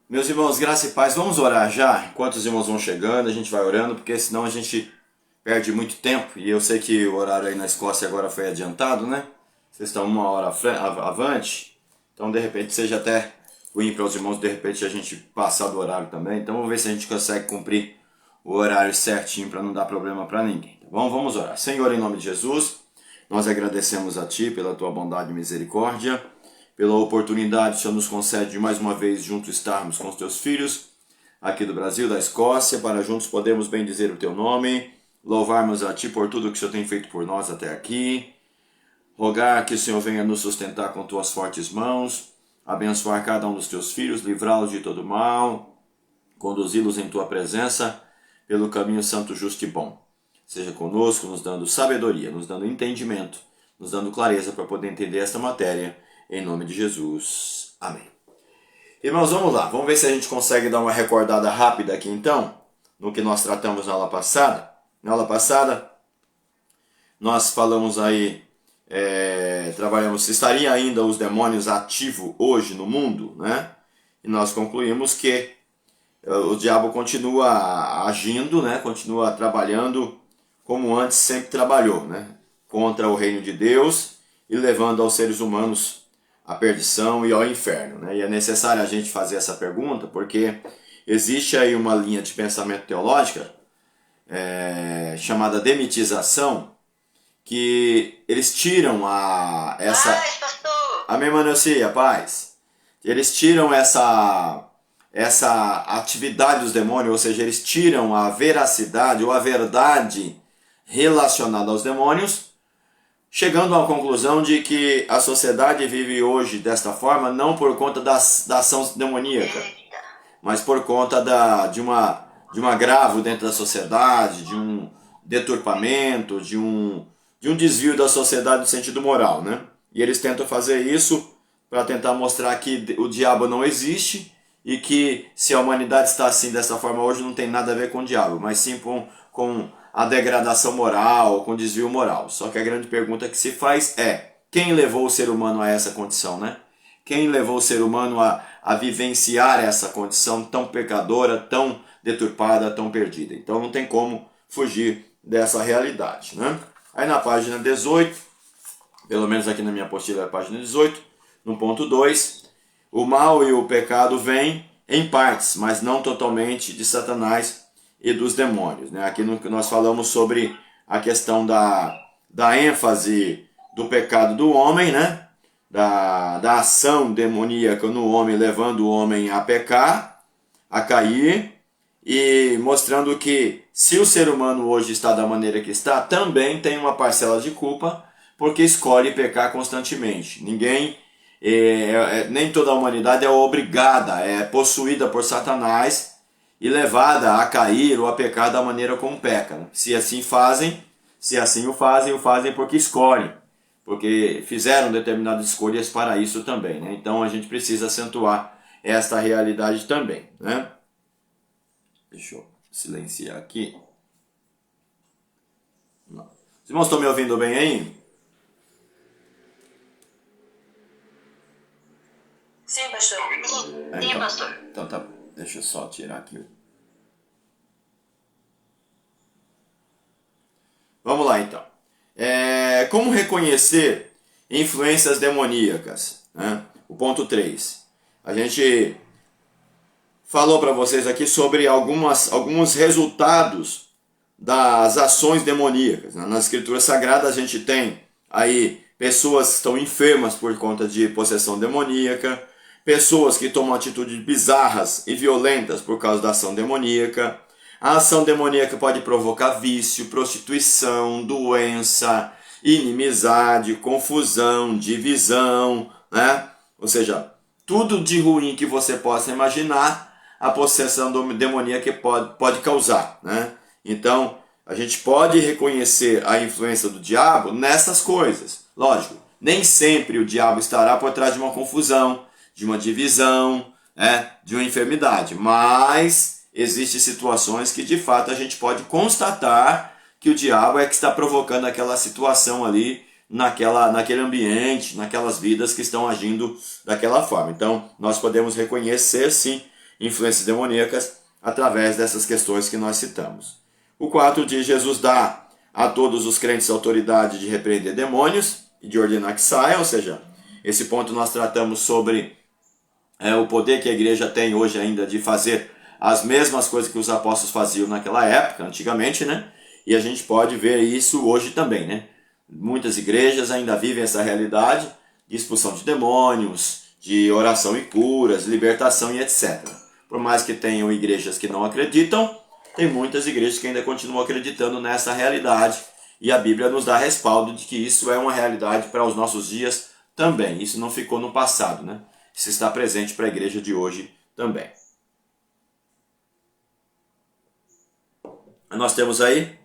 Meus irmãos, graça e paz, vamos orar já? Enquanto os irmãos vão chegando, a gente vai orando, porque senão a gente perde muito tempo. E eu sei que o horário aí na Escócia agora foi adiantado, né? Vocês estão uma hora avante, então de repente seja até ruim para os irmãos, de repente a gente passar do horário também. Então vamos ver se a gente consegue cumprir o horário certinho para não dar problema para ninguém, tá bom? Vamos orar. Senhor, em nome de Jesus, nós agradecemos a Ti pela Tua bondade e misericórdia, pela oportunidade que o Senhor nos concede de mais uma vez juntos estarmos com os Teus filhos, aqui do Brasil, da Escócia, para juntos podermos bendizer o Teu nome, louvarmos a Ti por tudo que o Senhor tem feito por nós até aqui, rogar que o Senhor venha nos sustentar com Tuas fortes mãos, abençoar cada um dos Teus filhos, livrá-los de todo mal, conduzi-los em Tua presença, pelo caminho santo, justo e bom. Seja conosco, nos dando sabedoria, nos dando entendimento, nos dando clareza para poder entender esta matéria, em nome de Jesus. Amém. Irmãos, vamos lá. Vamos ver se a gente consegue dar uma recordada rápida aqui então, no que nós tratamos na aula passada. Na aula passada, nós falamos aí, trabalhamos se estaria ainda os demônios ativos hoje no mundo, né? E nós concluímos que o diabo continua agindo, né? Continua trabalhando como antes sempre trabalhou, né? Contra o reino de Deus e levando aos seres humanos à perdição e ao inferno, né? E é necessário a gente fazer essa pergunta porque existe aí uma linha de pensamento teológica chamada demitização, que eles tiram Paz, pastor! Amém, Manocia, paz. Eles tiram essa atividade dos demônios, ou seja, eles tiram a veracidade ou a verdade relacionada aos demônios, chegando à conclusão de que a sociedade vive hoje desta forma não por conta da ação demoníaca, mas por conta de um agravo dentro da sociedade, de um deturpamento, de um desvio da sociedade no sentido moral, né? E eles tentam fazer isso para tentar mostrar que o diabo não existe e que se a humanidade está assim dessa forma hoje não tem nada a ver com o diabo, mas sim com a degradação moral, com o desvio moral. Só que a grande pergunta que se faz é: quem levou o ser humano a essa condição, né? Quem levou o ser humano a vivenciar essa condição tão pecadora, tão deturpada, tão perdida? Então não tem como fugir dessa realidade, né? Aí na página 18, pelo menos aqui na minha apostila é a página 18, no ponto 2, o mal e o pecado vêm em partes, mas não totalmente, de Satanás e dos demônios, né? Aqui nós falamos sobre a questão da ênfase do pecado do homem, né? Da ação demoníaca no homem, levando o homem a pecar, a cair, e mostrando que se o ser humano hoje está da maneira que está, também tem uma parcela de culpa, porque escolhe pecar constantemente. Nem toda a humanidade é obrigada, é possuída por Satanás e levada a cair ou a pecar da maneira como peca. Se assim o fazem porque escolhem, porque fizeram determinadas escolhas para isso também, né? Então a gente precisa acentuar esta realidade também, né? Deixa eu silenciar aqui. Não. Os irmãos estão me ouvindo bem aí? Sim, pastor. Sim, pastor. Então tá, deixa eu só tirar aqui. Vamos lá então. Como reconhecer influências demoníacas, né? O ponto 3. A gente falou para vocês aqui sobre alguns resultados das ações demoníacas. Nas escrituras sagradas a gente tem aí pessoas que estão enfermas por conta de possessão demoníaca, pessoas que tomam atitudes bizarras e violentas por causa da ação demoníaca. A ação demoníaca pode provocar vício, prostituição, doença, inimizade, confusão, divisão, né? Ou seja, tudo de ruim que você possa imaginar, a possessão demoníaca pode causar, né? Então, a gente pode reconhecer a influência do diabo nessas coisas. Lógico, nem sempre o diabo estará por trás de uma confusão, de uma divisão, de uma enfermidade, mas existem situações que de fato a gente pode constatar que o diabo é que está provocando aquela situação ali, naquele ambiente, naquelas vidas que estão agindo daquela forma. Então, nós podemos reconhecer sim influências demoníacas através dessas questões que nós citamos. O 4 diz: Jesus dá a todos os crentes autoridade de repreender demônios e de ordenar que saiam, ou seja, esse ponto nós tratamos sobre o poder que a igreja tem hoje ainda de fazer as mesmas coisas que os apóstolos faziam naquela época, antigamente, né? E a gente pode ver isso hoje também, né? Muitas igrejas ainda vivem essa realidade de expulsão de demônios, de oração e curas, libertação e etc. Por mais que tenham igrejas que não acreditam, tem muitas igrejas que ainda continuam acreditando nessa realidade, e a Bíblia nos dá respaldo de que isso é uma realidade para os nossos dias também. Isso não ficou no passado, né? Isso está presente para a igreja de hoje também. Nós temos aí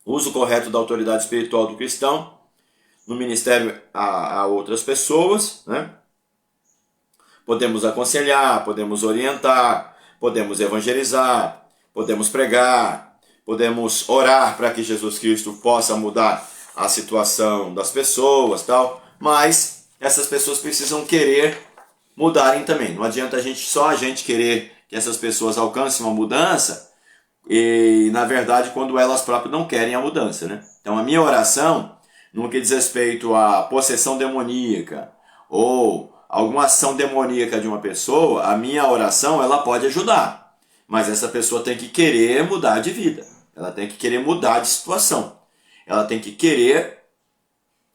o uso correto da autoridade espiritual do cristão no ministério a outras pessoas, né? Podemos aconselhar, podemos orientar, podemos evangelizar, podemos pregar, podemos orar para que Jesus Cristo possa mudar a situação das pessoas, tal, mas essas pessoas precisam querer mudarem também. Não adianta a gente querer que essas pessoas alcancem uma mudança e, na verdade, quando elas próprias não querem a mudança, né? Então, a minha oração, no que diz respeito à possessão demoníaca ou alguma ação demoníaca de uma pessoa, a minha oração ela pode ajudar, mas essa pessoa tem que querer mudar de vida, ela tem que querer mudar de situação, ela tem que querer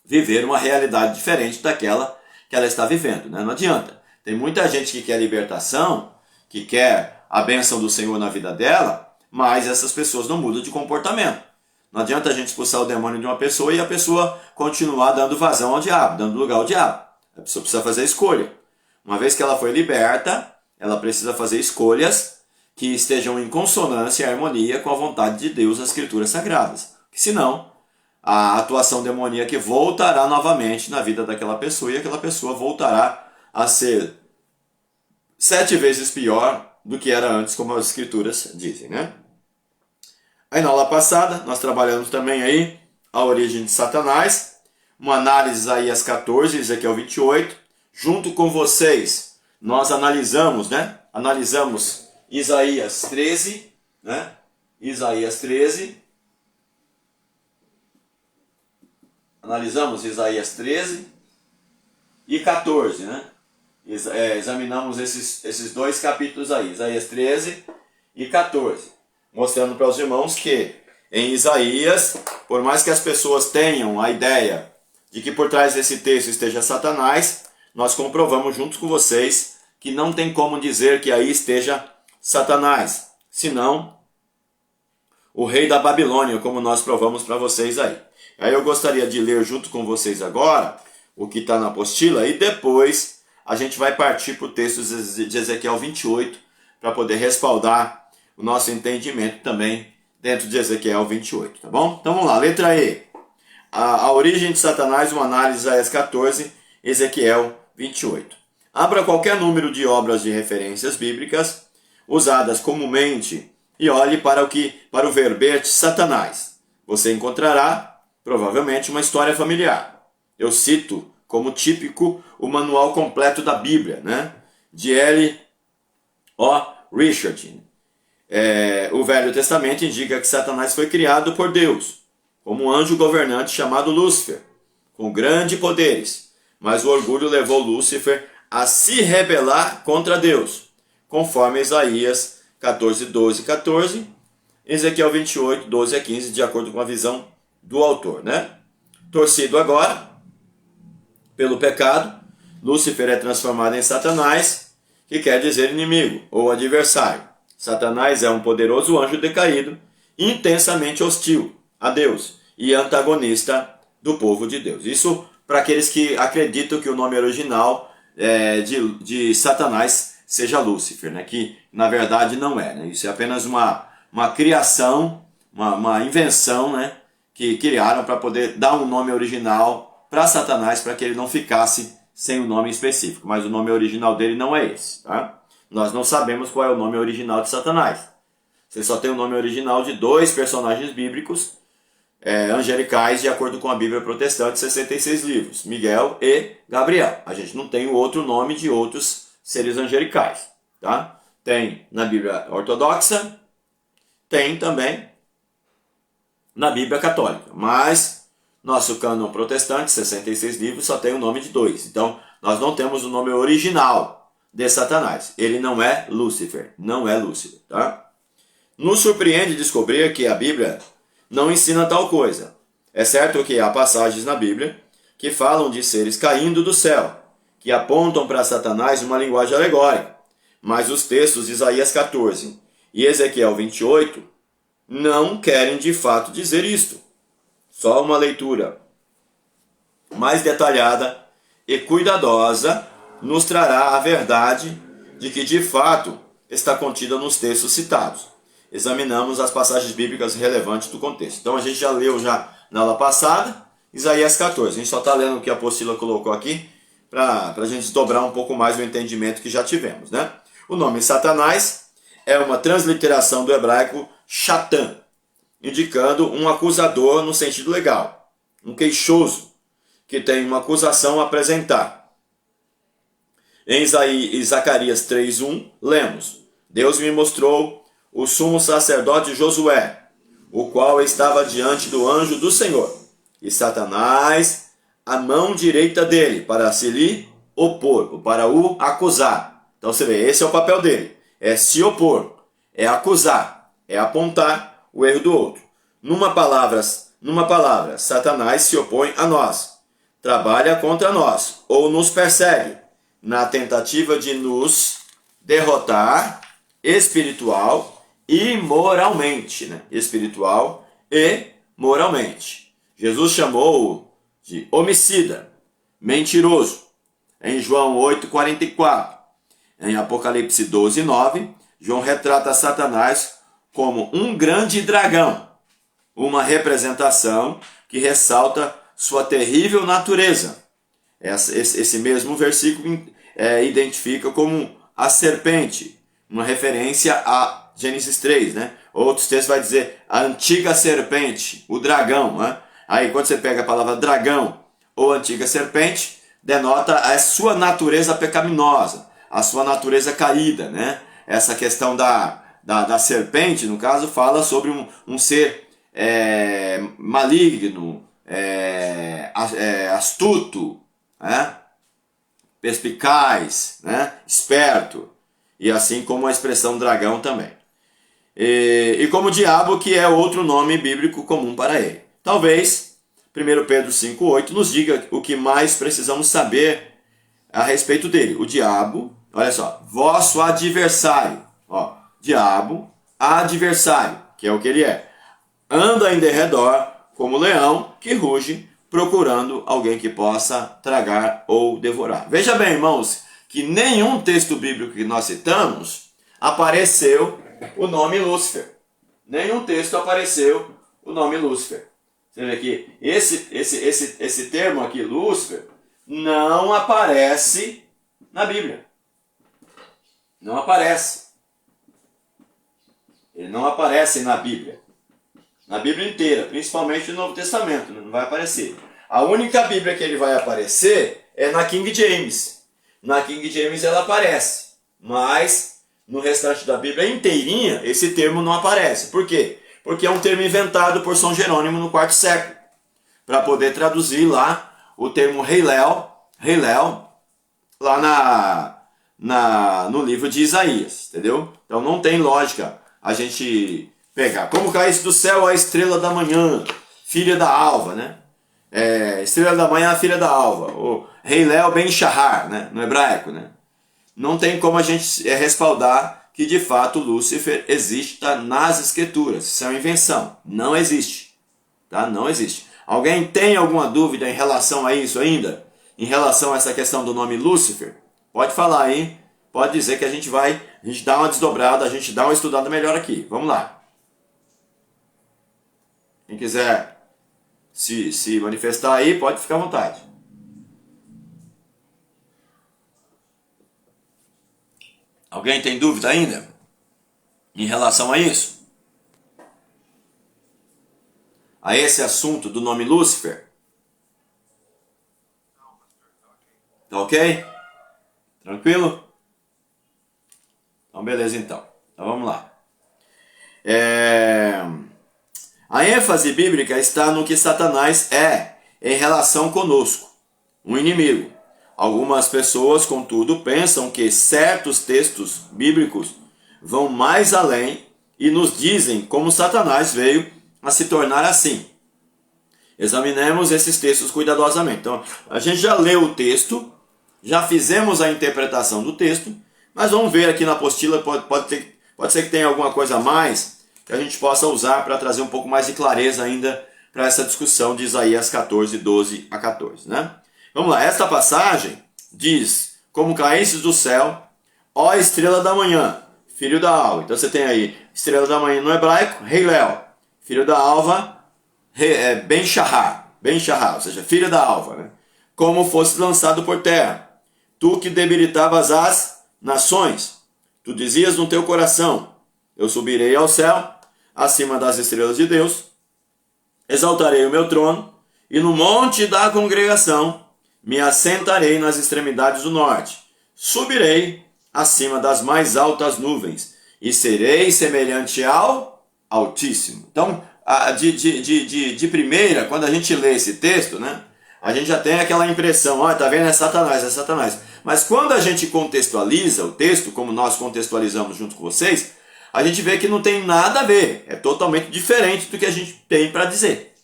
viver uma realidade diferente daquela que ela está vivendo, né? Não adianta. Tem muita gente que quer libertação, que quer a bênção do Senhor na vida dela, mas essas pessoas não mudam de comportamento. Não adianta a gente expulsar o demônio de uma pessoa e a pessoa continuar dando vazão ao diabo, dando lugar ao diabo. A pessoa precisa fazer escolha. Uma vez que ela foi liberta, ela precisa fazer escolhas que estejam em consonância e harmonia com a vontade de Deus, as Escrituras Sagradas. Porque senão, a atuação demoníaca voltará novamente na vida daquela pessoa e aquela pessoa voltará a ser 7 vezes pior do que era antes, como as Escrituras dizem, né? Aí na aula passada, nós trabalhamos também aí a origem de Satanás, uma análise de Isaías 14, Ezequiel 28. Junto com vocês, nós analisamos, né? Analisamos Isaías 13, né? Isaías 13. Analisamos Isaías 13 e 14, né? Examinamos esses dois capítulos aí, Isaías 13 e 14. Mostrando para os irmãos que em Isaías, por mais que as pessoas tenham a ideia de que por trás desse texto esteja Satanás, nós comprovamos junto com vocês que não tem como dizer que aí esteja Satanás, senão o rei da Babilônia, como nós provamos para vocês aí. Aí eu gostaria de ler junto com vocês agora o que está na apostila e depois a gente vai partir para o texto de Ezequiel 28 para poder respaldar o nosso entendimento também dentro de Ezequiel 28, tá bom? Então vamos lá, letra E. A origem de Satanás, uma análise de Isaías 14, Ezequiel 28. Abra qualquer número de obras de referências bíblicas usadas comumente e olhe para o verbete Satanás. Você encontrará, provavelmente, uma história familiar. Eu cito como típico o manual completo da Bíblia, né? De L. O. Richard. O Velho Testamento indica que Satanás foi criado por Deus, como um anjo governante chamado Lúcifer, com grandes poderes. Mas o orgulho levou Lúcifer a se rebelar contra Deus, conforme Isaías 14, 12 e 14, Ezequiel 28, 12 a 15, de acordo com a visão do autor, né? Torcido agora pelo pecado, Lúcifer é transformado em Satanás, que quer dizer inimigo ou adversário. Satanás é um poderoso anjo decaído, intensamente hostil a Deus e antagonista do povo de Deus. Isso para aqueles que acreditam que o nome original de Satanás seja Lúcifer, né? Que na verdade não é, né? Isso é apenas uma criação, uma invenção, né? Que criaram para poder dar um nome original para Satanás, para que ele não ficasse sem um nome específico. Mas o nome original dele não é esse, tá? Nós não sabemos qual é o nome original de Satanás. Você só tem o nome original de 2 personagens bíblicos angelicais, de acordo com a Bíblia Protestante, 66 livros, Miguel e Gabriel. A gente não tem o outro nome de outros seres angelicais. tá? Tem na Bíblia ortodoxa, tem também na Bíblia católica, mas nosso cânon protestante, 66 livros, só tem o nome de 2. Então, nós não temos o nome original de Satanás. Ele não é Lúcifer, não é Lúcifer, tá? Nos surpreende descobrir que a Bíblia não ensina tal coisa. É certo que há passagens na Bíblia que falam de seres caindo do céu, que apontam para Satanás uma linguagem alegórica. Mas os textos de Isaías 14 e Ezequiel 28 não querem de fato dizer isto. Só uma leitura mais detalhada e cuidadosa nos trará a verdade de que de fato está contida nos textos citados. Examinamos as passagens bíblicas relevantes do contexto. Então a gente já leu na aula passada Isaías 14. A gente só está lendo o que a apostila colocou aqui para a gente desdobrar um pouco mais o entendimento que já tivemos, né? O nome Satanás é uma transliteração do hebraico Shatã, indicando um acusador no sentido legal, um queixoso, que tem uma acusação a apresentar. Em Zacarias 3:1, lemos: Deus me mostrou o sumo sacerdote Josué, o qual estava diante do anjo do Senhor, e Satanás a mão direita dele, para se lhe opor, para o acusar. Então você vê, esse é o papel dele, é se opor, é acusar, é apontar o erro do outro. Numa palavra, Satanás se opõe a nós, trabalha contra nós, ou nos persegue, na tentativa de nos derrotar espiritual e moralmente, né? Espiritual e moralmente. Jesus chamou-o de homicida, mentiroso, em João 8,44. Em Apocalipse 12:9, João retrata Satanás como um grande dragão, uma representação que ressalta sua terrível natureza. Esse mesmo versículo identifica como a serpente, uma referência a Gênesis 3, né? Outros textos vai dizer a antiga serpente, o dragão, né? Aí quando você pega a palavra dragão ou antiga serpente, denota a sua natureza pecaminosa, a sua natureza caída, né? Essa questão da serpente, no caso, fala sobre um ser maligno, astuto, né? Perspicaz, né? Esperto, e assim como a expressão dragão também. E como diabo, que é outro nome bíblico comum para ele. Talvez 1 Pedro 5,8 nos diga o que mais precisamos saber a respeito dele. O diabo, olha só, vosso adversário, ó, diabo, adversário, que é o que ele é, anda em derredor como leão que ruge, procurando alguém que possa tragar ou devorar. Veja bem, irmãos, que nenhum texto bíblico que nós citamos apareceu o nome Lúcifer. Nenhum texto apareceu o nome Lúcifer. Você vê que esse termo aqui, Lúcifer, não aparece na Bíblia. Não aparece. Ele não aparece na Bíblia. Na Bíblia inteira, principalmente no Novo Testamento, não vai aparecer. A única Bíblia que ele vai aparecer é na King James. Na King James ela aparece, mas no restante da Bíblia inteirinha esse termo não aparece. Por quê? Porque é um termo inventado por São Jerônimo no quarto século, para poder traduzir lá o termo Rei Léo, lá no livro de Isaías, entendeu? Então não tem lógica a gente pegar. Como caísse do céu a estrela da manhã, filha da alva, né? Estrela da manhã, filha da alva. O Rei Léo Ben Shahar, né? No hebraico, né? Não tem como a gente respaldar que de fato Lúcifer exista nas escrituras. Isso é uma invenção. Não existe. Tá? Não existe. Alguém tem alguma dúvida em relação a isso ainda? Em relação a essa questão do nome Lúcifer? Pode falar aí. Pode dizer que a gente dá uma desdobrada, a gente dá uma estudada melhor aqui. Vamos lá. Quem quiser se manifestar aí, pode ficar à vontade. Alguém tem dúvida ainda em relação a isso? A esse assunto do nome Lúcifer? Tá ok? Tranquilo? Então, beleza então. Então vamos lá. A ênfase bíblica está no que Satanás é em relação conosco, um inimigo. Algumas pessoas, contudo, pensam que certos textos bíblicos vão mais além e nos dizem como Satanás veio a se tornar assim. Examinemos esses textos cuidadosamente. Então, a gente já leu o texto, já fizemos a interpretação do texto, mas vamos ver aqui na apostila, pode ser que tenha alguma coisa a mais que a gente possa usar para trazer um pouco mais de clareza ainda para essa discussão de Isaías 14, 12 a 14. Né? Vamos lá, esta passagem diz: como caístes do céu, ó estrela da manhã, filho da alva. Então você tem aí estrela da manhã no hebraico, Rei Léo, filho da alva, Ben Shahar, ou seja, filho da alva. Né? Como fosse lançado por terra, tu que debilitavas as nações, tu dizias no teu coração: eu subirei ao céu, acima das estrelas de Deus, exaltarei o meu trono, e no monte da congregação me assentarei nas extremidades do norte. Subirei acima das mais altas nuvens, e serei semelhante ao Altíssimo. Então, de primeira, quando a gente lê esse texto, né, a gente já tem aquela impressão, ó, tá vendo, é Satanás. Mas quando a gente contextualiza o texto, como nós contextualizamos junto com vocês, a gente vê que não tem nada a ver, é totalmente diferente do que a gente tem para dizer.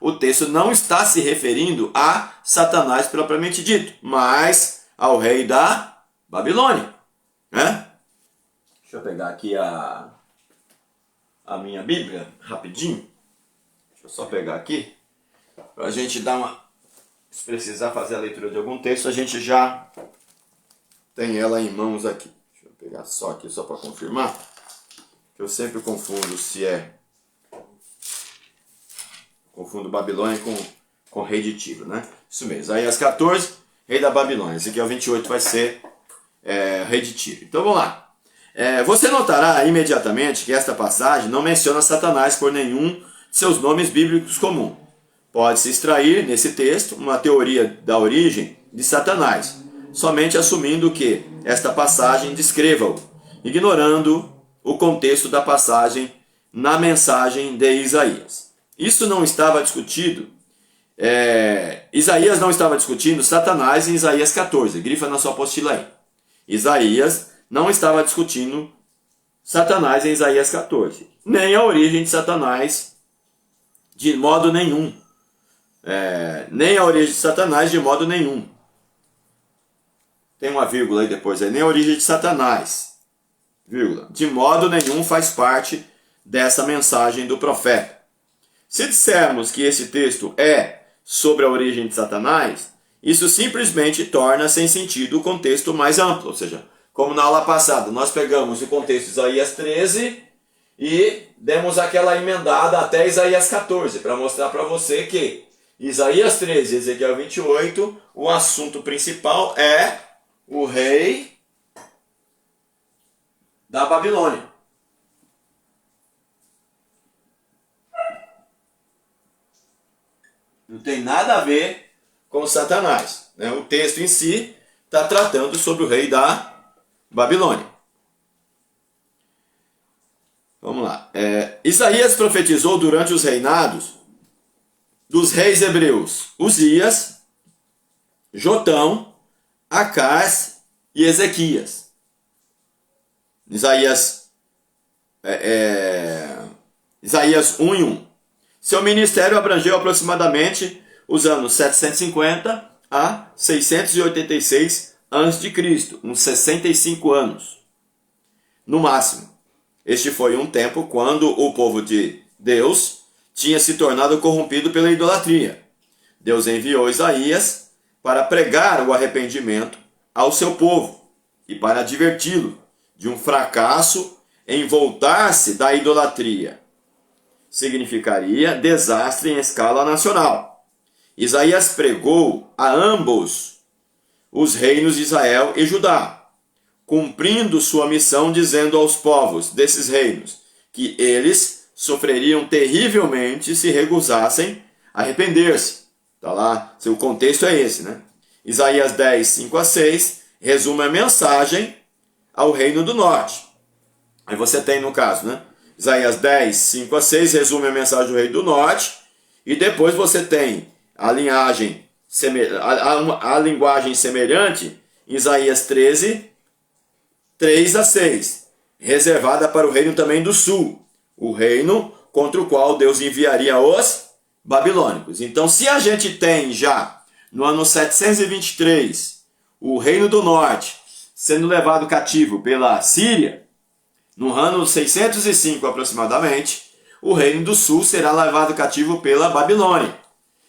O texto não está se referindo a Satanás propriamente dito, mas ao rei da Babilônia. Né? Deixa eu pegar aqui a minha Bíblia rapidinho. Deixa eu só pegar aqui, para a gente dar uma... Se precisar fazer a leitura de algum texto, a gente já tem ela em mãos aqui. Deixa eu pegar só aqui, só para confirmar. Eu sempre confundo se é... Confundo Babilônia com rei de Tiro, né? Isso mesmo. Isaías 14, rei da Babilônia. Esse aqui é o 28, vai ser rei de Tiro. Então vamos lá. Você notará imediatamente que esta passagem não menciona Satanás por nenhum de seus nomes bíblicos comuns. Pode-se extrair nesse texto uma teoria da origem de Satanás, somente assumindo que esta passagem descreva-o, ignorando o contexto da passagem na mensagem de Isaías. Isso não estava discutido. Isaías não estava discutindo Satanás em Isaías 14. Grifa na sua apostila aí. Isaías não estava discutindo Satanás em Isaías 14. Nem a origem de Satanás de modo nenhum. Nem a origem de Satanás de modo nenhum. Tem uma vírgula aí depois aí. Nem a origem de Satanás, vírgula, de modo nenhum faz parte dessa mensagem do profeta. Se dissermos que esse texto é sobre a origem de Satanás, isso simplesmente torna sem sentido o contexto mais amplo. Ou seja, como na aula passada, nós pegamos o contexto de Isaías 13 e demos aquela emendada até Isaías 14, para mostrar para você que Isaías 13 e Ezequiel 28, o assunto principal é o rei da Babilônia. Não tem nada a ver com Satanás. Né? O texto em si está tratando sobre o rei da Babilônia. Vamos lá. Isaías profetizou durante os reinados dos reis hebreus Uzias, Jotão, Acás e Ezequias. Isaías 1:1. Seu ministério abrangeu aproximadamente os anos 750 a 686 a.C., uns 65 anos, no máximo. Este foi um tempo quando o povo de Deus tinha se tornado corrompido pela idolatria. Deus enviou Isaías para pregar o arrependimento ao seu povo e para adverti-lo de um fracasso em voltar-se da idolatria. Significaria desastre em escala nacional. Isaías pregou a ambos os reinos de Israel e Judá, cumprindo sua missão, dizendo aos povos desses reinos que eles sofreriam terrivelmente se recusassem a arrepender-se. Tá lá, o contexto é esse, né? Isaías 10, 5 a 6 resume a mensagem ao reino do norte. Aí você tem, no caso, né? Isaías 10, 5 a 6, resume a mensagem do reino do norte. E depois você tem a linguagem semelhante em Isaías 13, 3 a 6, reservada para o reino também do sul, o reino contra o qual Deus enviaria os babilônicos. Então, se a gente tem já no ano 723 o reino do norte sendo levado cativo pela Síria, no ano 605 aproximadamente, o reino do sul será levado cativo pela Babilônia.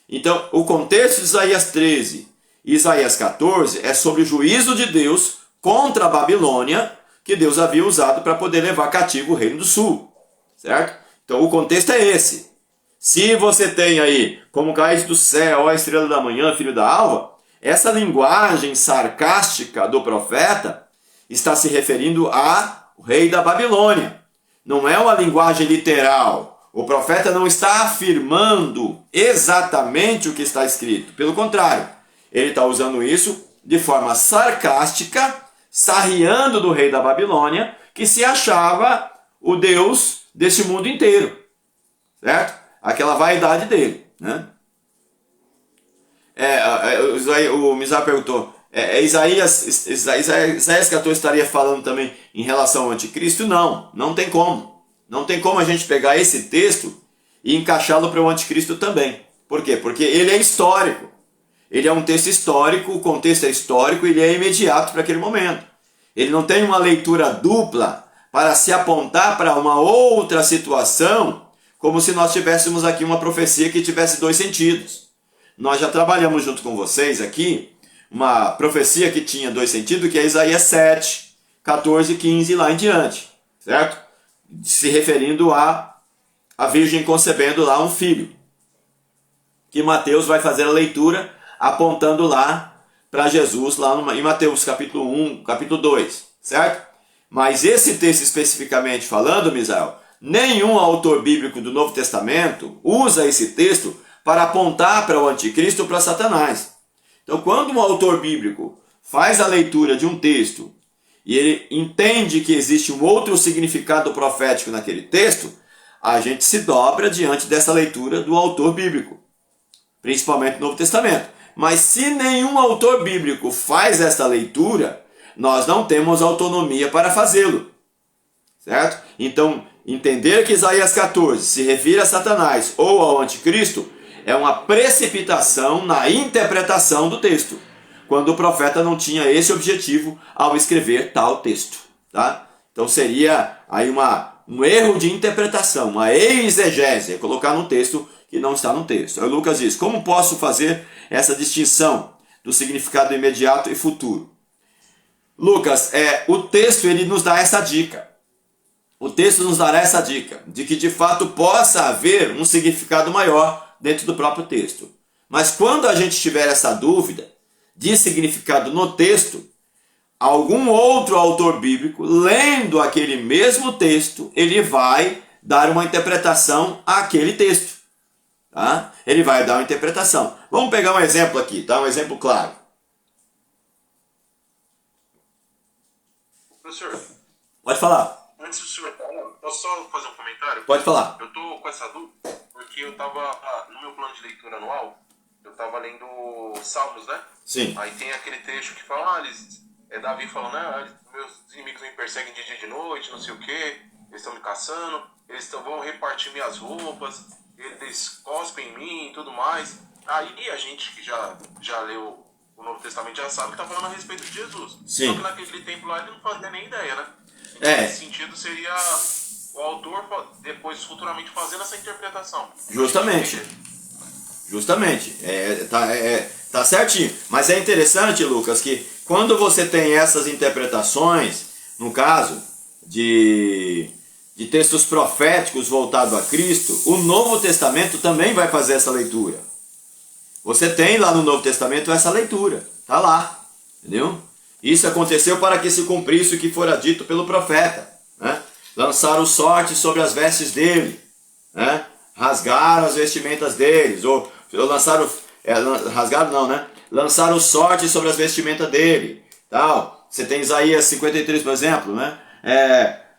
Então, o contexto de Isaías 13 e Isaías 14 é sobre o juízo de Deus contra a Babilônia, que Deus havia usado para poder levar cativo o reino do sul, certo? Então, o contexto é esse. Se você tem aí, como caíste do céu, ó estrela da manhã, filho da alva, essa linguagem sarcástica do profeta está se referindo ao rei da Babilônia. Não é uma linguagem literal. O profeta não está afirmando exatamente o que está escrito. Pelo contrário, ele está usando isso de forma sarcástica, sarriando do rei da Babilônia, que se achava o Deus desse mundo inteiro. Certo? Aquela vaidade dele. Né? O Mizar perguntou, Isaías 14 estaria falando também em relação ao anticristo? Não, não tem como. Não tem como a gente pegar esse texto e encaixá-lo para o anticristo também. Por quê? Porque ele é histórico. Ele é um texto histórico, o contexto é histórico, ele é imediato para aquele momento. Ele não tem uma leitura dupla para se apontar para uma outra situação, como se nós tivéssemos aqui uma profecia que tivesse dois sentidos. Nós já trabalhamos junto com vocês aqui uma profecia que tinha dois sentidos, que é Isaías 7, 14 e 15 lá em diante, certo? Se referindo a virgem concebendo lá um filho. Que Mateus vai fazer a leitura apontando lá para Jesus, lá em Mateus capítulo 1, capítulo 2, certo? Mas esse texto especificamente falando, Misael, nenhum autor bíblico do Novo Testamento usa esse texto para apontar para o anticristo ou para Satanás. Então, quando um autor bíblico faz a leitura de um texto e ele entende que existe um outro significado profético naquele texto, a gente se dobra diante dessa leitura do autor bíblico, principalmente no Novo Testamento. Mas se nenhum autor bíblico faz essa leitura, nós não temos autonomia para fazê-lo, certo? Então, entender que Isaías 14 se refere a Satanás ou ao anticristo é uma precipitação na interpretação do texto, quando o profeta não tinha esse objetivo ao escrever tal texto, tá? Então seria aí um erro de interpretação, uma exegese, colocar no texto que não está no texto. Aí Lucas diz, como posso fazer essa distinção do significado imediato e futuro? Lucas, o texto ele nos dá essa dica. O texto nos dará essa dica, de que de fato possa haver um significado maior dentro do próprio texto. Mas quando a gente tiver essa dúvida de significado no texto, algum outro autor bíblico, lendo aquele mesmo texto, ele vai dar uma interpretação àquele texto. Tá? Ele vai dar uma interpretação. Vamos pegar um exemplo aqui, tá? Um exemplo claro. Professor, pode falar. Antes do senhor falar, posso só fazer um comentário? Pode falar. Eu tô com essa dúvida porque eu tava, no meu plano de leitura anual, eu tava lendo Salmos, né? Sim. Aí tem aquele trecho que fala, Davi falando, meus inimigos me perseguem de dia e de noite, não sei o que, eles estão me caçando, vão repartir minhas roupas, eles cospem em mim e tudo mais. Aí a gente que já leu o Novo Testamento já sabe que tá falando a respeito de Jesus. Sim. Só que naquele tempo lá ele não fazia nem ideia, né? Nesse sentido seria o autor depois futuramente fazendo essa interpretação. Justamente. Tá certinho. Mas é interessante, Lucas, que quando você tem essas interpretações, no caso de textos proféticos voltados a Cristo, o Novo Testamento também vai fazer essa leitura. Você tem lá no Novo Testamento essa leitura. Tá lá. Entendeu? Isso aconteceu para que se cumprisse o que fora dito pelo profeta. Né? Lançaram sorte sobre as vestes dele. Né? Rasgaram as vestimentas deles. Ou lançaram... rasgaram não, né? Lançaram sorte sobre as vestimentas dele. Tal. Você tem Isaías 53, por exemplo, né?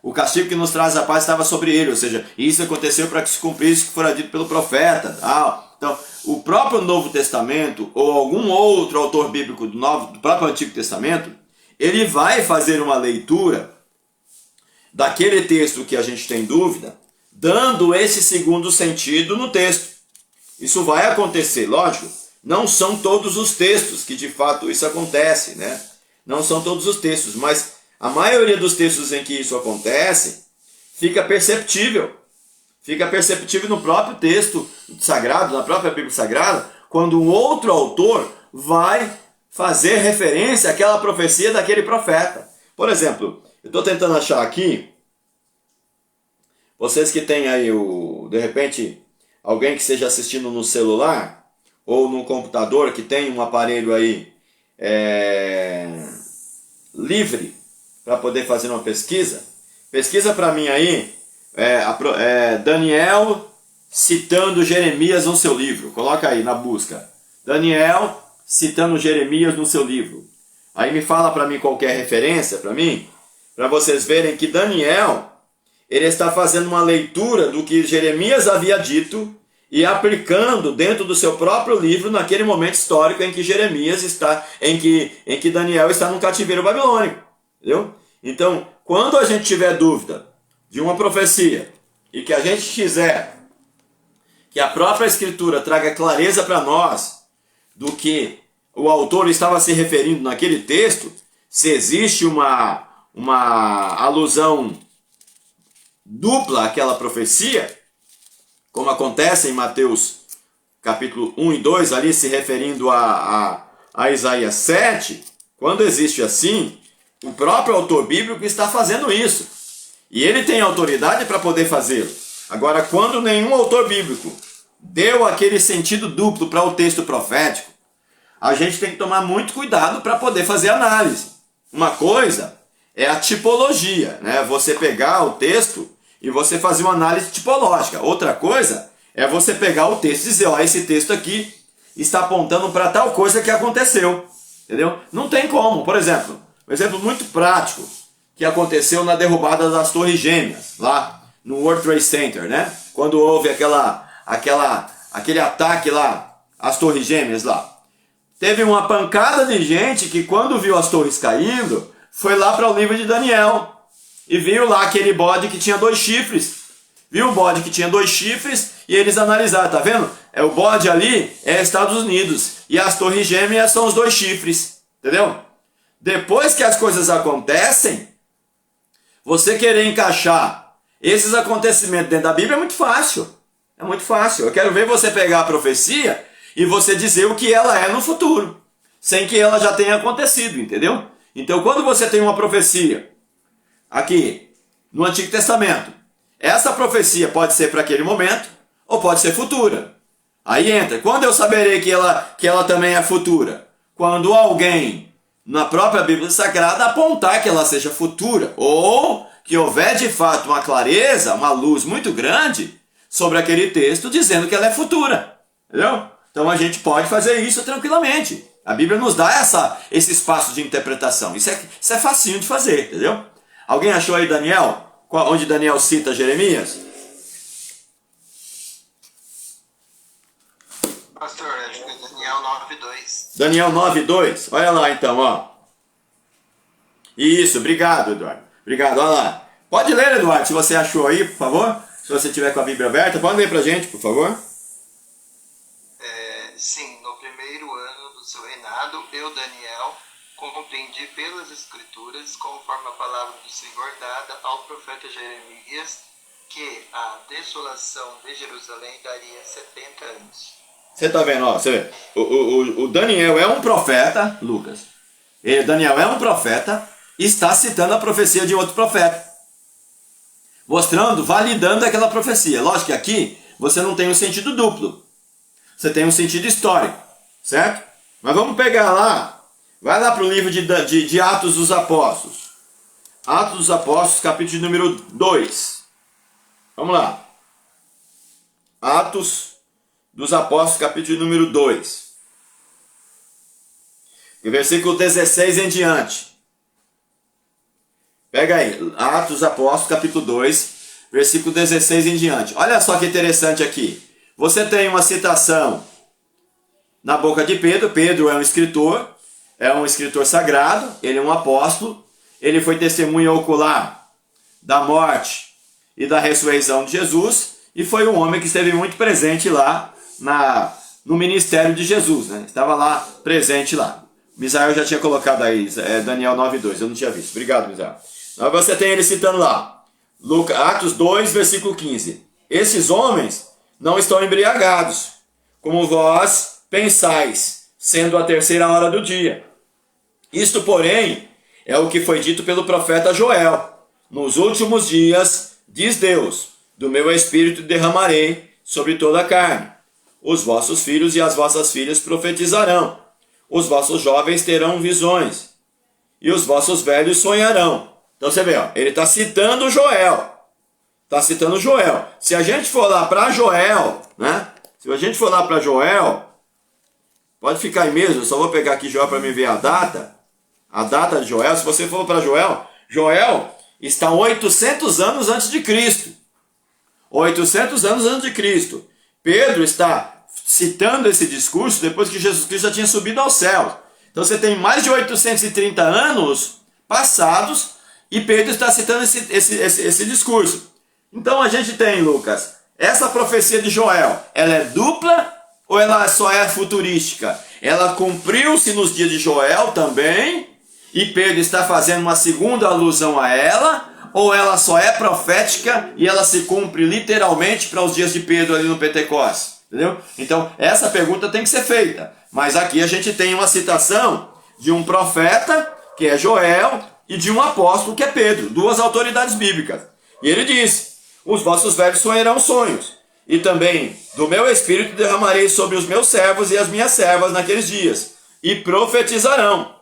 O castigo que nos traz a paz estava sobre ele, ou seja, isso aconteceu para que se cumprisse o que fora dito pelo profeta. Então, o próprio Novo Testamento, ou algum outro autor bíblico do próprio Antigo Testamento, ele vai fazer uma leitura daquele texto que a gente tem dúvida, dando esse segundo sentido no texto. Isso vai acontecer, lógico, não são todos os textos que de fato isso acontece, né? Não são todos os textos, mas a maioria dos textos em que isso acontece fica perceptível no próprio texto sagrado, na própria Bíblia Sagrada, quando um outro autor vai fazer referência àquela profecia daquele profeta. Por exemplo, eu estou tentando achar aqui, vocês que têm aí, de repente, alguém que esteja assistindo no celular ou no computador, que tem um aparelho aí livre para poder fazer uma pesquisa, pesquisa para mim aí, Daniel citando Jeremias no seu livro. Coloca aí na busca. Daniel citando Jeremias no seu livro. Aí me fala para mim qualquer referência para mim, para vocês verem que Daniel, ele está fazendo uma leitura do que Jeremias havia dito e aplicando dentro do seu próprio livro naquele momento histórico em que Jeremias está, em que Daniel está no cativeiro babilônico. Entendeu? Então, quando a gente tiver dúvida de uma profecia e que a gente quiser que a própria Escritura traga clareza para nós do que o autor estava se referindo naquele texto, se existe uma alusão dupla àquela profecia, como acontece em Mateus capítulo 1 e 2, ali se referindo a Isaías 7, quando existe assim, o próprio autor bíblico está fazendo isso. E ele tem autoridade para poder fazê-lo. Agora, quando nenhum autor bíblico deu aquele sentido duplo para o texto profético, a gente tem que tomar muito cuidado para poder fazer análise. Uma coisa é a tipologia, né? Você pegar o texto e você fazer uma análise tipológica. Outra coisa é você pegar o texto e dizer, ó, esse texto aqui está apontando para tal coisa que aconteceu. Entendeu? Não tem como. Por exemplo, um exemplo muito prático que aconteceu na derrubada das Torres Gêmeas, lá no World Trade Center, né? Quando houve aquele ataque lá, às Torres Gêmeas lá. Teve uma pancada de gente que quando viu as torres caindo, foi lá para o livro de Daniel e viu lá aquele bode que tinha 2 chifres. Viu o bode que tinha 2 chifres e eles analisaram, tá vendo? O bode ali é Estados Unidos e as Torres Gêmeas são os 2 chifres, entendeu? Depois que as coisas acontecem, você querer encaixar esses acontecimentos dentro da Bíblia é muito fácil. É muito fácil. Eu quero ver você pegar a profecia e você dizer o que ela é no futuro, sem que ela já tenha acontecido, entendeu? Então, quando você tem uma profecia aqui no Antigo Testamento, essa profecia pode ser para aquele momento ou pode ser futura. Aí entra. Quando eu saberei que ela também é futura? Quando alguém na própria Bíblia Sagrada apontar que ela seja futura, ou que houver de fato uma clareza, uma luz muito grande sobre aquele texto dizendo que ela é futura, entendeu? Então a gente pode fazer isso tranquilamente. A Bíblia nos dá esse espaço de interpretação. Isso é facinho de fazer, entendeu? Alguém achou aí Daniel? Onde Daniel cita Jeremias? Pastor, acho que é Daniel 9:2. Daniel 9:2. Olha lá então, ó. Isso, obrigado, Eduardo. Obrigado, olha lá. Pode ler, Eduardo, se você achou aí, por favor. Se você tiver com a Bíblia aberta, pode ler pra gente, por favor. Sim, no primeiro ano do seu reinado, eu, Daniel, compreendi pelas Escrituras, conforme a palavra do Senhor dada ao profeta Jeremias, que a desolação de Jerusalém daria 70 anos. Você está vendo, ó, você vê, o Daniel é um profeta, Lucas. Daniel é um profeta e está citando a profecia de outro profeta, mostrando, validando aquela profecia. Lógico que aqui você não tem um sentido duplo, você tem um sentido histórico, certo? Mas vamos pegar lá, vai lá para o livro de Atos dos Apóstolos. Atos dos Apóstolos, capítulo número 2. Vamos lá. Atos dos Apóstolos, capítulo número 2. Versículo 16 em diante. Pega aí, Atos dos Apóstolos, capítulo 2, versículo 16 em diante. Olha só que interessante aqui. Você tem uma citação na boca de Pedro. Pedro é um escritor sagrado, ele é um apóstolo, ele foi testemunha ocular da morte e da ressurreição de Jesus, e foi um homem que esteve muito presente lá no ministério de Jesus, né? Estava lá, presente lá. Misael já tinha colocado aí, Daniel 9:2, eu não tinha visto. Obrigado, Misael. Mas você tem ele citando lá, Atos 2, versículo 15. Esses homens não estão embriagados, como vós pensais, sendo a 3ª hora do dia. Isto, porém, é o que foi dito pelo profeta Joel. Nos últimos dias, diz Deus, do meu espírito derramarei sobre toda a carne. Os vossos filhos e as vossas filhas profetizarão. Os vossos jovens terão visões. E os vossos velhos sonharão. Então você vê, ó, ele está citando Joel. Está citando Joel. Se a gente for lá para Joel, né? Se a gente for lá para Joel, pode ficar aí mesmo, eu só vou pegar aqui Joel para me ver a data. A data de Joel, se você for para Joel, Joel está 800 anos antes de Cristo. 800 anos antes de Cristo. Pedro está citando esse discurso depois que Jesus Cristo já tinha subido ao céu. Então você tem mais de 830 anos passados e Pedro está citando esse discurso. Então a gente tem, Lucas, essa profecia de Joel, ela é dupla ou ela só é futurística? Ela cumpriu-se nos dias de Joel também, e Pedro está fazendo uma segunda alusão a ela, ou ela só é profética e ela se cumpre literalmente para os dias de Pedro ali no Pentecostes? Entendeu? Então, essa pergunta tem que ser feita. Mas aqui a gente tem uma citação de um profeta, que é Joel, e de um apóstolo, que é Pedro, duas autoridades bíblicas. E ele diz, os vossos velhos sonharão sonhos, e também do meu espírito derramarei sobre os meus servos e as minhas servas naqueles dias, e profetizarão.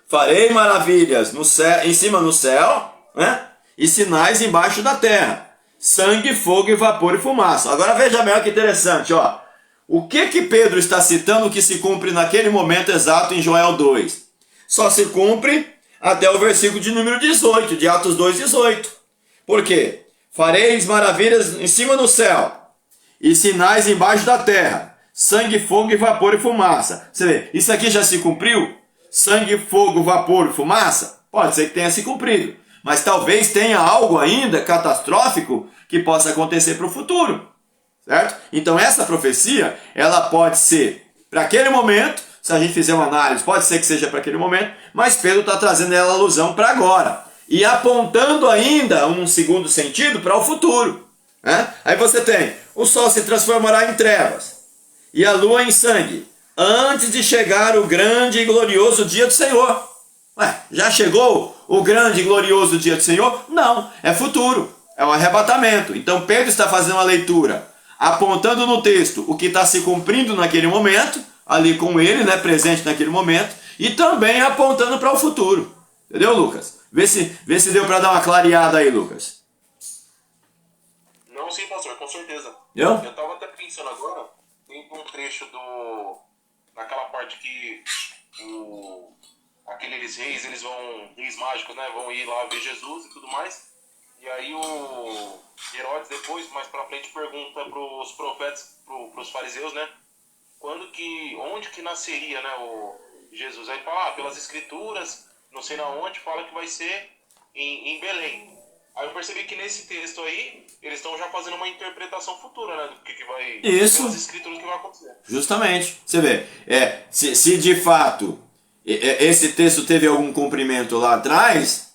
Farei maravilhas no céu, em cima no céu, né? E sinais embaixo da terra, sangue, fogo e vapor e fumaça. Agora veja bem, que interessante, ó. O que Pedro está citando que se cumpre naquele momento exato em Joel 2? Só se cumpre até o versículo de número 18, de Atos 2:18. Por quê? Fareis maravilhas em cima no céu e sinais embaixo da terra, sangue, fogo e vapor e fumaça. Você vê, isso aqui já se cumpriu? Sangue, fogo, vapor e fumaça? Pode ser que tenha se cumprido, mas talvez tenha algo ainda catastrófico que possa acontecer para o futuro, certo? Então essa profecia, ela pode ser para aquele momento, se a gente fizer uma análise, pode ser que seja para aquele momento, mas Pedro está trazendo ela alusão para agora, e apontando ainda um segundo sentido para o futuro, né? Aí você tem, o sol se transformará em trevas, e a lua em sangue, antes de chegar o grande e glorioso dia do Senhor. Ué, já chegou o grande e glorioso dia do Senhor? Não, é futuro, é um arrebatamento. Então Pedro está fazendo uma leitura, apontando no texto o que está se cumprindo naquele momento, ali com ele, né, presente naquele momento, e também apontando para o futuro. Entendeu, Lucas? Vê se deu para dar uma clareada aí, Lucas. Não, sim, pastor, com certeza. Eu estava até pensando agora, tem um trecho naquela parte que aqueles reis, reis mágicos, né, vão ir lá ver Jesus e tudo mais. E aí o Herodes depois, mais pra frente, pergunta pros profetas, pros fariseus, né, onde que nasceria, né, o Jesus. Aí fala, pelas escrituras, não sei na onde, fala que vai ser em Belém. Aí eu percebi que nesse texto aí, eles estão já fazendo uma interpretação futura, né, do que vai... Isso. Pelas escrituras que vai acontecer. Justamente. Você vê, se de fato esse texto teve algum cumprimento lá atrás,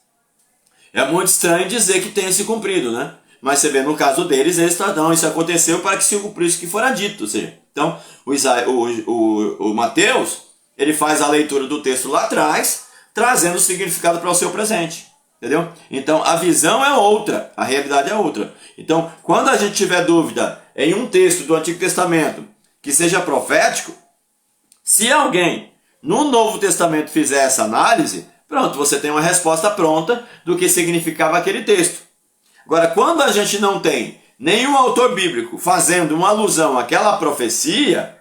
é muito estranho dizer que tenha se cumprido, né? Mas você vê, no caso deles, eles não, isso aconteceu para que se cumprisse o que fora dito. Ou seja, então, o Mateus, ele faz a leitura do texto lá atrás, trazendo o significado para o seu presente. Entendeu? Então, a visão é outra, a realidade é outra. Então, quando a gente tiver dúvida em um texto do Antigo Testamento que seja profético, se alguém no Novo Testamento fizer essa análise, pronto, você tem uma resposta pronta do que significava aquele texto. Agora, quando a gente não tem nenhum autor bíblico fazendo uma alusão àquela profecia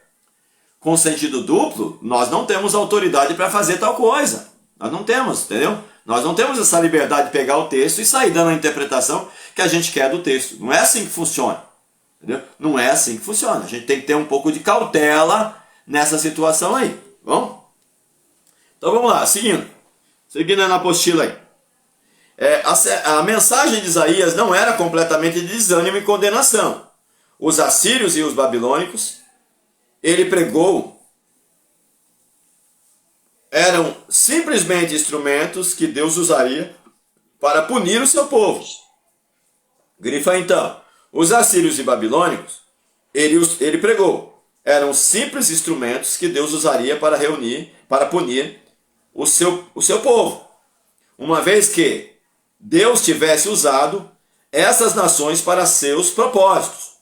com sentido duplo, nós não temos autoridade para fazer tal coisa. Nós não temos, entendeu? Nós não temos essa liberdade de pegar o texto e sair dando a interpretação que a gente quer do texto. Não é assim que funciona. Entendeu? Não é assim que funciona. A gente tem que ter um pouco de cautela nessa situação aí. Bom? Então vamos lá, seguindo na apostila aí. A mensagem de Isaías não era completamente de desânimo e condenação. Os assírios e os babilônicos, ele pregou, eram simplesmente instrumentos que Deus usaria para punir o seu povo. Grifa então. Os assírios e babilônicos, ele pregou, eram simples instrumentos que Deus usaria para punir o seu povo. Uma vez que Deus tivesse usado essas nações para seus propósitos,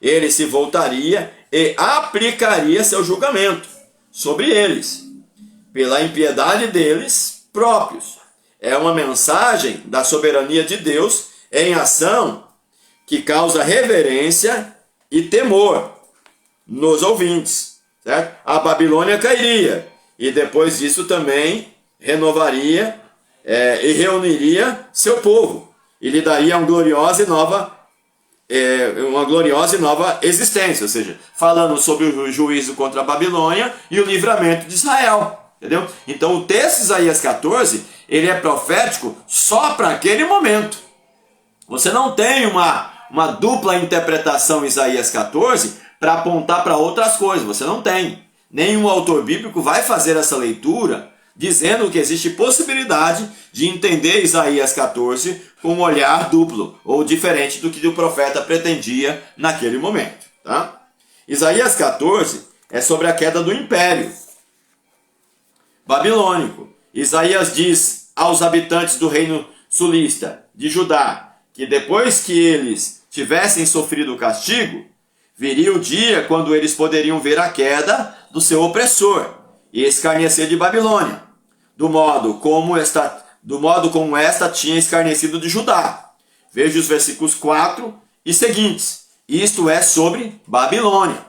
ele se voltaria e aplicaria seu julgamento sobre eles, pela impiedade deles próprios. É uma mensagem da soberania de Deus em ação que causa reverência e temor nos ouvintes. Certo? A Babilônia cairia e depois disso também renovaria e reuniria seu povo e lhe daria uma gloriosa e nova existência, ou seja, falando sobre o juízo contra a Babilônia e o livramento de Israel. Entendeu? Então o texto de Isaías 14, ele é profético só para aquele momento. Você não tem uma dupla interpretação em Isaías 14 para apontar para outras coisas. Você não tem. Nenhum autor bíblico vai fazer essa leitura dizendo que existe possibilidade de entender Isaías 14 com um olhar duplo ou diferente do que o profeta pretendia naquele momento. Tá? Isaías 14 é sobre a queda do império babilônico. Isaías diz aos habitantes do reino sulista de Judá que depois que eles tivessem sofrido o castigo, viria o dia quando eles poderiam ver a queda do seu opressor e escarnecer de Babilônia, do modo como esta tinha escarnecido de Judá. Veja os versículos 4 e seguintes. Isto é sobre Babilônia.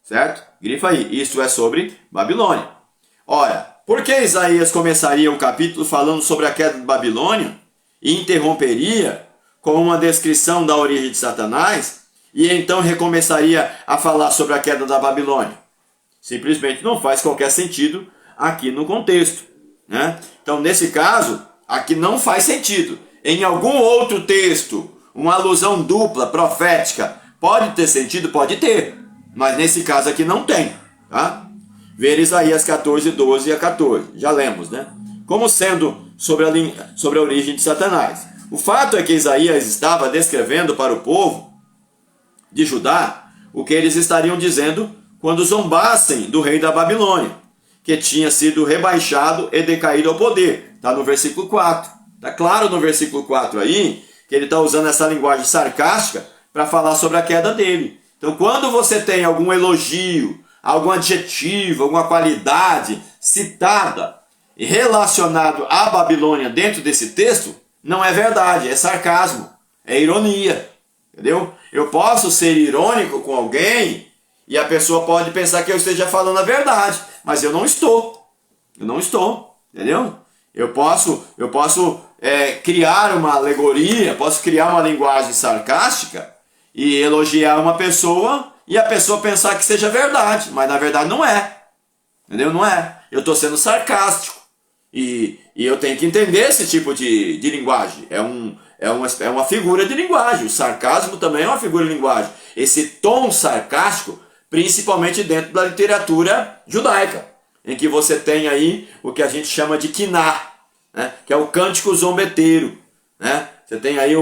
Certo? Grifa aí. Isto é sobre Babilônia. Ora, por que Isaías começaria o capítulo falando sobre a queda de Babilônia e interromperia com uma descrição da origem de Satanás e então recomeçaria a falar sobre a queda da Babilônia? Simplesmente não faz qualquer sentido aqui no contexto, né? Então, nesse caso, aqui não faz sentido. Em algum outro texto, uma alusão dupla, profética, pode ter sentido? Pode ter. Mas nesse caso aqui não tem. Tá? Ver Isaías 14, 12 a 14. Já lemos, né? Como sendo sobre a origem de Satanás. O fato é que Isaías estava descrevendo para o povo de Judá o que eles estariam dizendo quando zombassem do rei da Babilônia, que tinha sido rebaixado e decaído ao poder. Está no versículo 4. Está claro no versículo 4 aí que ele está usando essa linguagem sarcástica para falar sobre a queda dele. Então, quando você tem algum elogio, algum adjetivo, alguma qualidade citada e relacionado à Babilônia dentro desse texto, não é verdade, é sarcasmo, é ironia. Entendeu? Eu posso ser irônico com alguém e a pessoa pode pensar que eu esteja falando a verdade, mas eu não estou. Eu não estou, entendeu? Eu posso criar uma alegoria, posso criar uma linguagem sarcástica e elogiar uma pessoa e a pessoa pensar que seja verdade, mas na verdade não é. Entendeu? Não é. Eu estou sendo sarcástico e eu tenho que entender esse tipo de linguagem. É uma figura de linguagem. O sarcasmo também é uma figura de linguagem. Esse tom sarcástico, principalmente dentro da literatura judaica, em que você tem aí o que a gente chama de quiná, né? Que é o cântico zombeteiro. Né? Você tem aí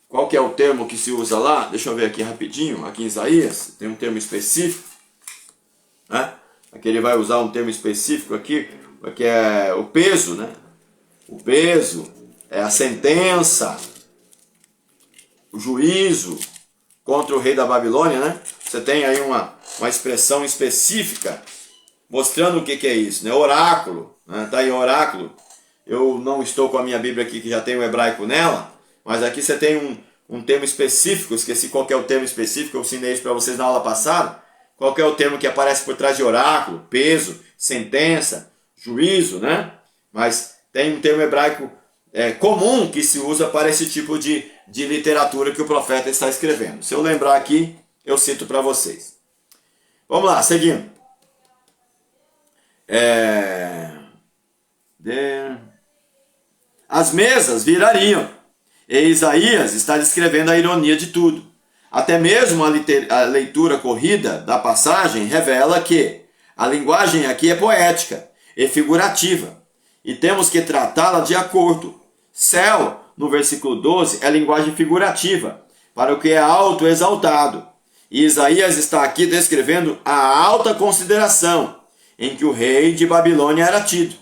qual que é o termo que se usa lá? Deixa eu ver aqui rapidinho, aqui em Isaías, tem um termo específico. Né? Aqui ele vai usar um termo específico aqui, que é o peso, né? O peso é a sentença, o juízo contra o rei da Babilônia, né? Você tem aí uma expressão específica mostrando o que é isso, né? Oráculo, né? Tá aí oráculo. Eu não estou com a minha Bíblia aqui que já tem o hebraico nela, mas aqui você tem um termo específico, esqueci qual que é o termo específico, eu ensinei isso para vocês na aula passada. Qual que é o termo que aparece por trás de oráculo? Peso, sentença, juízo, né? Mas tem um termo hebraico comum que se usa para esse tipo de literatura que o profeta está escrevendo. Se eu lembrar aqui, eu cito para vocês. Vamos lá, seguindo. As mesas virariam. E Isaías está descrevendo a ironia de tudo. Até mesmo a leitura corrida da passagem revela que a linguagem aqui é poética e figurativa, e temos que tratá-la de acordo. Céu, no versículo 12, é linguagem figurativa, para o que é alto e exaltado. E Isaías está aqui descrevendo a alta consideração em que o rei de Babilônia era tido.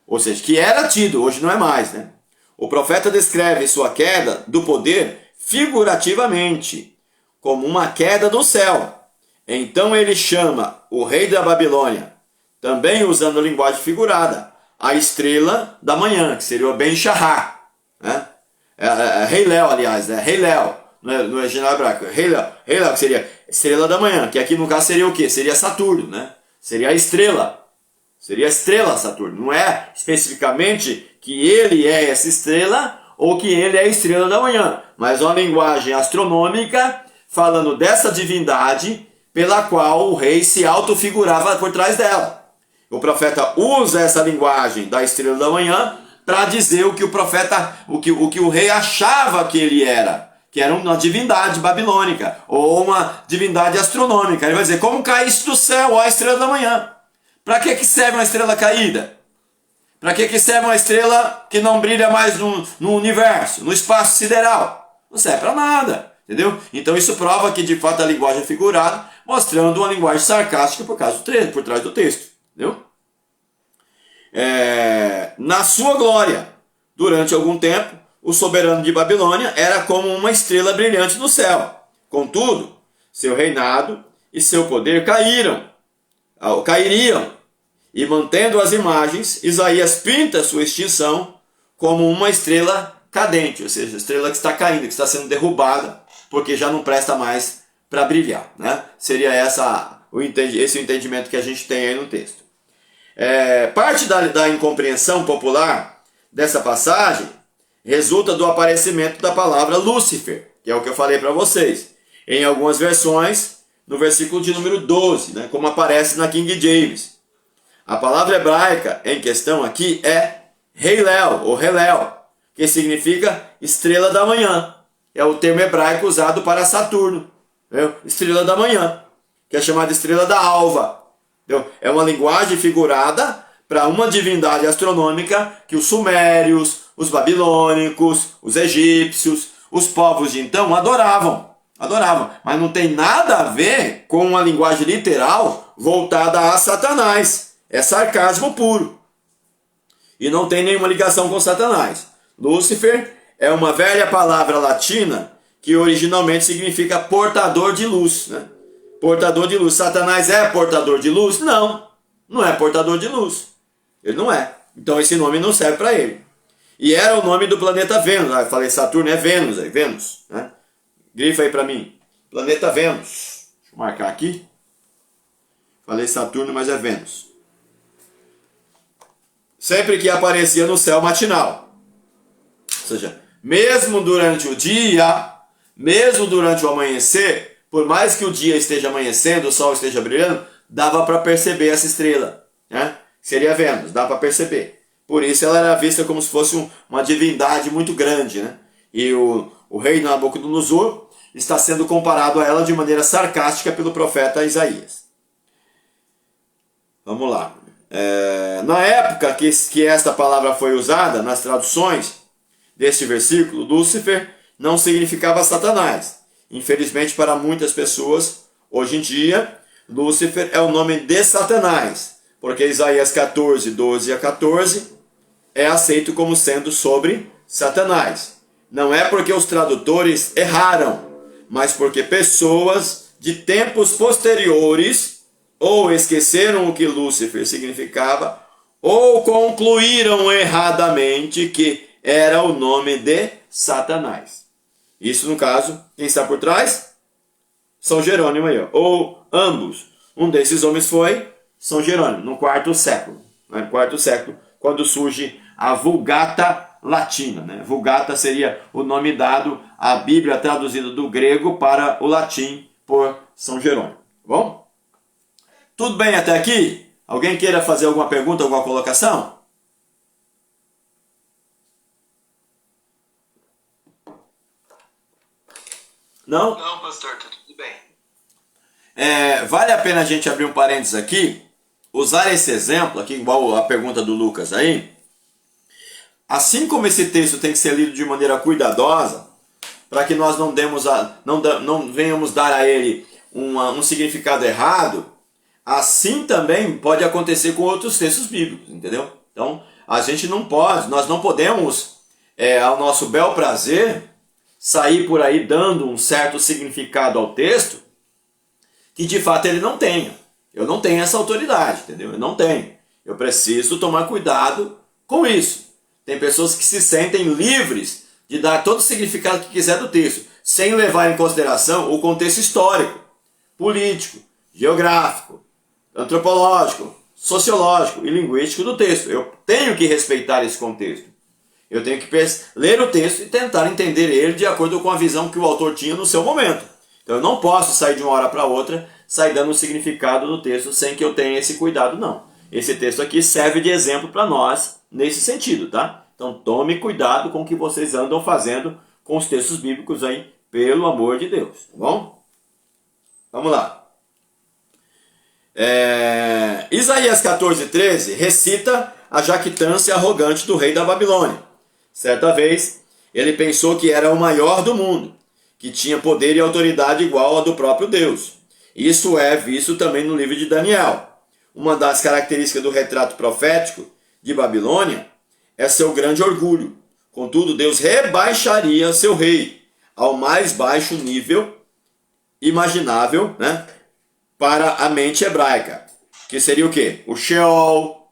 Ou seja, que era tido, hoje não é mais, né? O profeta descreve sua queda do poder figurativamente, como uma queda do céu. Então ele chama o rei da Babilônia, também usando a linguagem figurada, a estrela da manhã, que seria o Ben-Shahar, né? Rei Léo, aliás, né? Rei Léo, no original hebraico. Rei Léo, que seria estrela da manhã, que aqui no caso seria o quê? Seria Saturno, né? Seria a estrela. Seria a estrela Saturno. Não é especificamente que ele é essa estrela ou que ele é a estrela da manhã, mas uma linguagem astronômica falando dessa divindade pela qual o rei se autofigurava por trás dela. O profeta usa essa linguagem da estrela da manhã para dizer o que o profeta, o que o rei achava que ele era, que era uma divindade babilônica ou uma divindade astronômica. Ele vai dizer: como caísse do céu, ó, a estrela da manhã? Para que serve uma estrela caída? Para que serve uma estrela que não brilha mais no universo, no espaço sideral? Não serve para nada, entendeu? Então isso prova que de fato a linguagem é figurada, mostrando uma linguagem sarcástica por trás do texto, entendeu? Na sua glória, durante algum tempo, o soberano de Babilônia era como uma estrela brilhante no céu. Contudo, seu reinado e seu poder cairiam. E mantendo as imagens, Isaías pinta sua extinção como uma estrela cadente, ou seja, estrela que está caindo, que está sendo derrubada, porque já não presta mais para brilhar, né? Seria esse o entendimento que a gente tem aí no texto. Parte da incompreensão popular dessa passagem resulta do aparecimento da palavra Lúcifer, que é o que eu falei para vocês. Em algumas versões, no versículo de número 12, né, como aparece na King James. A palavra hebraica em questão aqui é Heilel, ou Helel, que significa estrela da manhã. É o termo hebraico usado para Saturno, entendeu? Estrela da manhã, que é chamada estrela da alva. Entendeu? É uma linguagem figurada para uma divindade astronômica que os sumérios, os babilônicos, os egípcios, os povos de então adoravam, mas não tem nada a ver com uma linguagem literal voltada a Satanás. É sarcasmo puro. E não tem nenhuma ligação com Satanás. Lúcifer é uma velha palavra latina que originalmente significa portador de luz, né? Portador de luz. Satanás é portador de luz? Não, não é portador de luz. Ele não é. Então esse nome não serve para ele. E era o nome do planeta Vênus. Eu falei Saturno, é Vênus, Vênus, né? Grifa aí para mim. Planeta Vênus. Deixa eu marcar aqui. Falei Saturno, mas é Vênus. Sempre que aparecia no céu matinal. Ou seja, mesmo durante o dia, mesmo durante o amanhecer, por mais que o dia esteja amanhecendo, o sol esteja brilhando, dava para perceber essa estrela, né? Seria Vênus, dá para perceber. Por isso ela era vista como se fosse uma divindade muito grande, né? E o rei Nabucodonosor está sendo comparado a ela de maneira sarcástica pelo profeta Isaías. Vamos lá. Na época que esta palavra foi usada, nas traduções deste versículo, Lúcifer não significava Satanás. Infelizmente para muitas pessoas, hoje em dia, Lúcifer é o nome de Satanás, porque Isaías 14, 12 a 14 é aceito como sendo sobre Satanás. Não é porque os tradutores erraram, mas porque pessoas de tempos posteriores ou esqueceram o que Lúcifer significava, ou concluíram erradamente que era o nome de Satanás. Isso, no caso, quem está por trás? São Jerônimo aí, ó. Ou ambos. Um desses homens foi São Jerônimo, no quarto século. No quarto século quando surge a Vulgata Latina, né? Vulgata seria o nome dado à Bíblia traduzida do grego para o latim por São Jerônimo. Tá bom? Tudo bem até aqui? Alguém queira fazer alguma pergunta, alguma colocação? Não? Não, pastor, tá tudo bem. Vale a pena a gente abrir um parênteses aqui, usar esse exemplo aqui, igual a pergunta do Lucas aí. Assim como esse texto tem que ser lido de maneira cuidadosa, para que nós não venhamos dar a ele um significado errado, assim também pode acontecer com outros textos bíblicos, entendeu? Então, nós não podemos, ao nosso bel prazer, sair por aí dando um certo significado ao texto que de fato ele não tenha. Eu não tenho essa autoridade, entendeu? Eu não tenho. Eu preciso tomar cuidado com isso. Tem pessoas que se sentem livres de dar todo o significado que quiser do texto, sem levar em consideração o contexto histórico, político, geográfico, antropológico, sociológico e linguístico do texto. Eu tenho que respeitar esse contexto. Eu tenho que ler o texto e tentar entender ele de acordo com a visão que o autor tinha no seu momento. Então eu não posso sair de uma hora para outra, sair dando um significado do texto sem que eu tenha esse cuidado, não. Esse texto aqui serve de exemplo para nós nesse sentido, tá? Então tome cuidado com o que vocês andam fazendo com os textos bíblicos aí, pelo amor de Deus, tá bom? Vamos lá. Isaías 14:13 recita a jactância arrogante do rei da Babilônia. Certa vez, ele pensou que era o maior do mundo, que tinha poder e autoridade igual a do próprio Deus. Isso é visto também no livro de Daniel. Uma das características do retrato profético de Babilônia é seu grande orgulho. Contudo, Deus rebaixaria seu rei ao mais baixo nível imaginável, né, para a mente hebraica, que seria o quê? O Sheol,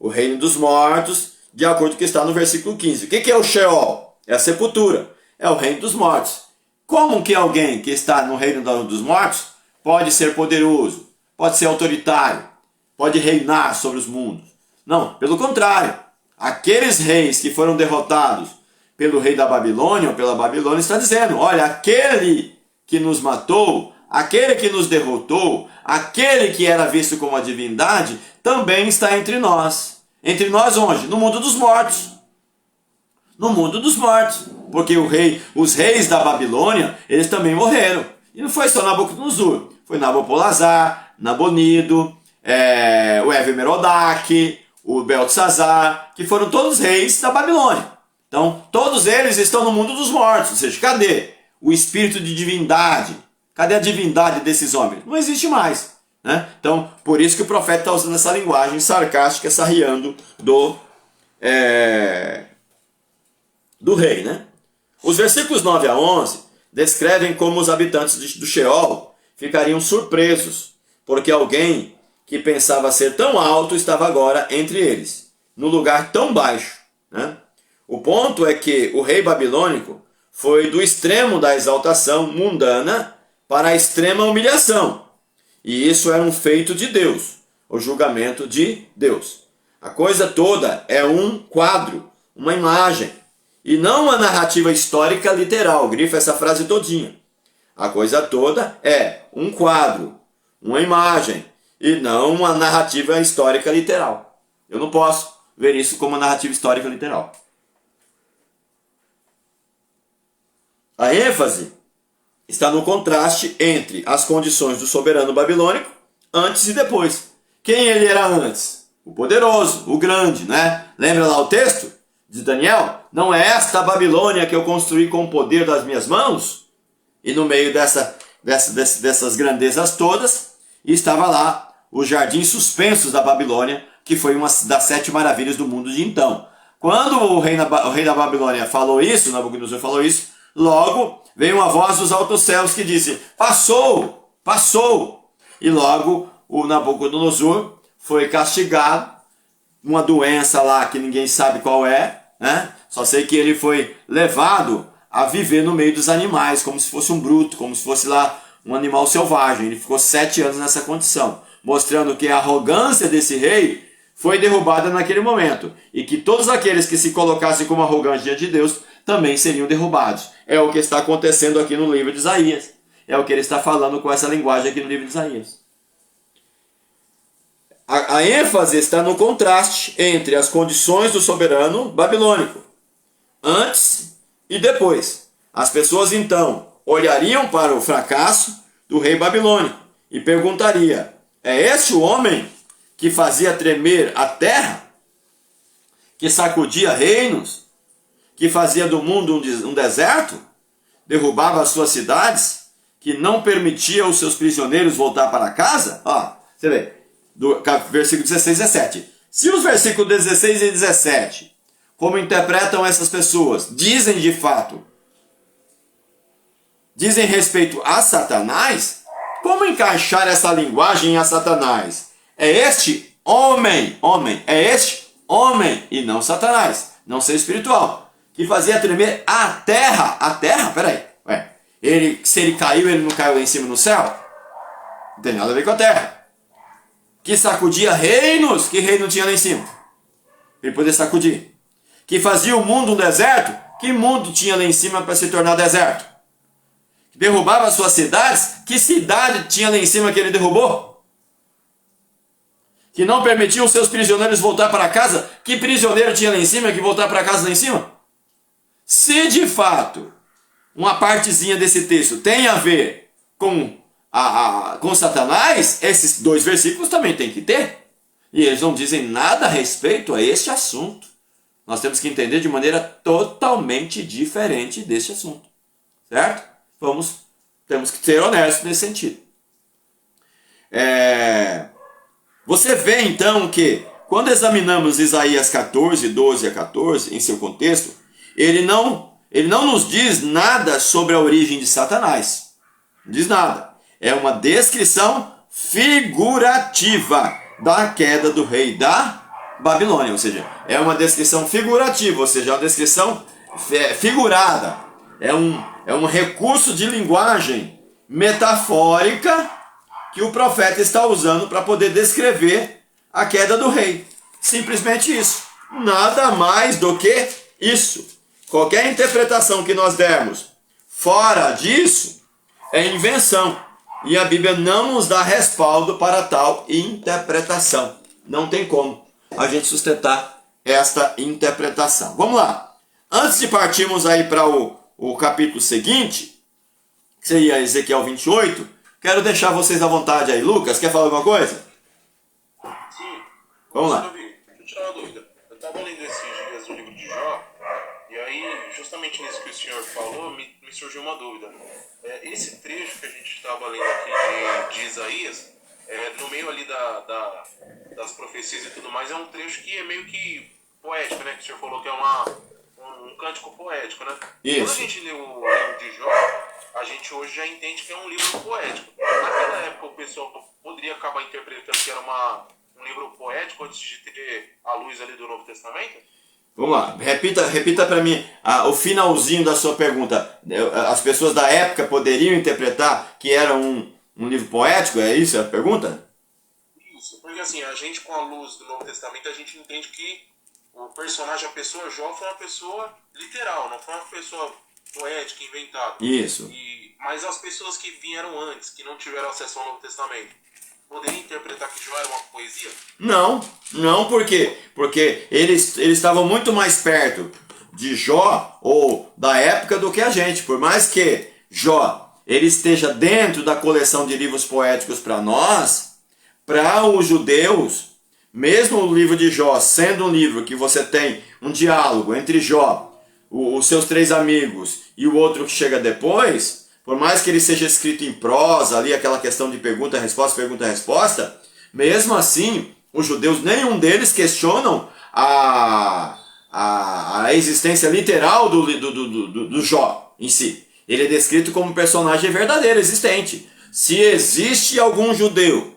o reino dos mortos, de acordo com o que está no versículo 15. O que é o Sheol? É a sepultura, é o reino dos mortos. Como que alguém que está no reino dos mortos pode ser poderoso, pode ser autoritário, pode reinar sobre os mundos? Não, pelo contrário. Aqueles reis que foram derrotados pelo rei da Babilônia, ou pela Babilônia, está dizendo, olha, aquele que nos matou, aquele que nos derrotou, aquele que era visto como a divindade, também está entre nós. Entre nós onde? No mundo dos mortos. No mundo dos mortos. Porque os reis da Babilônia, eles também morreram. E não foi só Nabucodonosor. Foi Nabopolassar, Nabonido, o Evil-Merodach, o Beltesazar, que foram todos reis da Babilônia. Então, todos eles estão no mundo dos mortos. Ou seja, cadê o espírito de divindade? Cadê a divindade desses homens? Não existe mais. Né? Então, por isso que o profeta está usando essa linguagem sarcástica, sarriando do rei. Né? Os versículos 9 a 11 descrevem como os habitantes do Sheol ficariam surpresos, porque alguém que pensava ser tão alto estava agora entre eles, no lugar tão baixo. Né? O ponto é que o rei babilônico foi do extremo da exaltação mundana para a extrema humilhação. E isso era um feito de Deus, o julgamento de Deus. A coisa toda é um quadro, uma imagem, e não uma narrativa histórica literal. Grifa essa frase todinha. A coisa toda é um quadro, uma imagem, e não uma narrativa histórica literal. Eu não posso ver isso como uma narrativa histórica literal. A ênfase está no contraste entre as condições do soberano babilônico antes e depois. Quem ele era antes? O poderoso, o grande, né? Lembra lá o texto de Daniel? Não é esta Babilônia que eu construí com o poder das minhas mãos? E no meio dessas grandezas todas, estava lá os jardins suspensos da Babilônia, que foi uma das 7 maravilhas do mundo de então. Quando o rei da Babilônia falou isso, Nabucodonosor falou isso, logo veio uma voz dos altos céus que disse, passou, passou. E logo o Nabucodonosor foi castigado, uma doença lá que ninguém sabe qual é, né? Só sei que ele foi levado a viver no meio dos animais, como se fosse um bruto, como se fosse lá um animal selvagem. Ele ficou 7 anos nessa condição, mostrando que a arrogância desse rei foi derrubada naquele momento. E que todos aqueles que se colocassem como arrogantes diante de Deus também seriam derrubados. É o que está acontecendo aqui no livro de Isaías. É o que ele está falando com essa linguagem aqui no livro de Isaías. A ênfase está no contraste entre as condições do soberano babilônico, antes e depois. As pessoas então olhariam para o fracasso do rei babilônico e perguntariam: é este o homem que fazia tremer a terra? Que sacudia reinos? Que fazia do mundo um deserto? Derrubava as suas cidades? Que não permitia aos seus prisioneiros voltar para casa? Ó, você vê, do versículo 16 e 17. Se os versículos 16 e 17, como interpretam essas pessoas, dizem de fato, dizem respeito a Satanás, como encaixar essa linguagem a Satanás? É este homem, é este homem e não Satanás, não ser espiritual, que fazia tremer a terra, peraí, se ele caiu, ele não caiu lá em cima no céu? Não tem nada a ver com a terra. Que sacudia reinos, que reino tinha lá em cima? Ele podia sacudir. Que fazia o mundo um deserto, que mundo tinha lá em cima para se tornar deserto? Que derrubava suas cidades, que cidade tinha lá em cima que ele derrubou? Que não permitia os seus prisioneiros voltar para casa, que prisioneiro tinha lá em cima que voltar para casa lá em cima? Se de fato uma partezinha desse texto tem a ver com Satanás, esses dois versículos também tem que ter. E eles não dizem nada a respeito a este assunto. Nós temos que entender de maneira totalmente diferente deste assunto. Certo? Temos que ser honestos nesse sentido. Você vê então que, quando examinamos Isaías 14, 12 a 14, em seu contexto, ele não nos diz nada sobre a origem de Satanás. Não diz nada. É uma descrição figurativa da queda do rei da Babilônia. Ou seja, é uma descrição figurativa, ou seja, é uma descrição figurada. É um recurso de linguagem metafórica que o profeta está usando para poder descrever a queda do rei. Simplesmente isso. Nada mais do que isso. Qualquer interpretação que nós dermos fora disso é invenção. E a Bíblia não nos dá respaldo para tal interpretação. Não tem como a gente sustentar esta interpretação. Vamos lá. Antes de partirmos aí para o capítulo seguinte, que seria Ezequiel 28, quero deixar vocês à vontade aí. Lucas, quer falar alguma coisa? Sim. Vamos lá. Deixa eu tirar uma dúvida. Eu estava lendo esses dias o livro de Jó, e aí, justamente nisso que o senhor falou, me surgiu uma dúvida. Esse trecho que a gente estava lendo aqui de Isaías, no meio ali das profecias e tudo mais, é um trecho que é meio que poético, né? Que o senhor falou que é um cântico poético, né? Isso. Quando a gente lê o livro de Jó, a gente hoje já entende que é um livro poético. Naquela época o pessoal poderia acabar interpretando que era um livro poético antes de ter a luz ali do Novo Testamento? Vamos lá, repita para mim o finalzinho da sua pergunta. As pessoas da época poderiam interpretar que era um livro poético? É isso a pergunta? Isso, porque assim, a gente com a luz do Novo Testamento, a gente entende que o personagem, a pessoa Jó, foi uma pessoa literal, não foi uma pessoa poética, inventada. Isso. Mas as pessoas que vieram antes, que não tiveram acesso ao Novo Testamento, poderiam interpretar que Jó era uma poesia? Não, por quê? Porque eles estavam muito mais perto de Jó ou da época do que a gente. Por mais que Jó ele esteja dentro da coleção de livros poéticos para nós, para os judeus, mesmo o livro de Jó sendo um livro que você tem um diálogo entre Jó, os seus três amigos e o outro que chega depois, por mais que ele seja escrito em prosa, ali aquela questão de pergunta-resposta, mesmo assim, os judeus, nenhum deles questionam a existência literal do Jó em si. Ele é descrito como um personagem verdadeiro, existente. Se existe algum judeu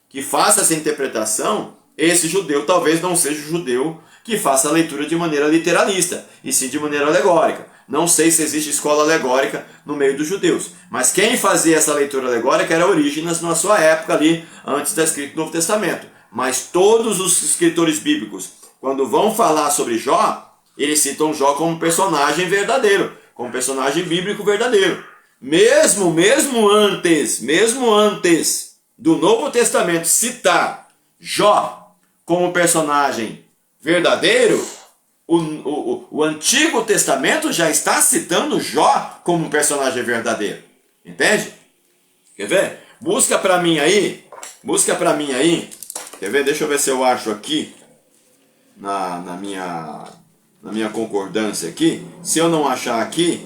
que faça essa interpretação, esse judeu talvez não seja o judeu que faça a leitura de maneira literalista, e sim de maneira alegórica. Não sei se existe escola alegórica no meio dos judeus, mas quem fazia essa leitura alegórica era Orígenes na sua época ali, antes da escrita do Novo Testamento. Mas todos os escritores bíblicos, quando vão falar sobre Jó, eles citam Jó como personagem verdadeiro, como personagem bíblico verdadeiro. Mesmo antes do Novo Testamento citar Jó como personagem verdadeiro, o Antigo Testamento já está citando Jó como um personagem verdadeiro. Entende? Quer ver? Busca pra mim aí. Quer ver? Deixa eu ver se eu acho aqui na minha concordância aqui. Se eu não achar aqui,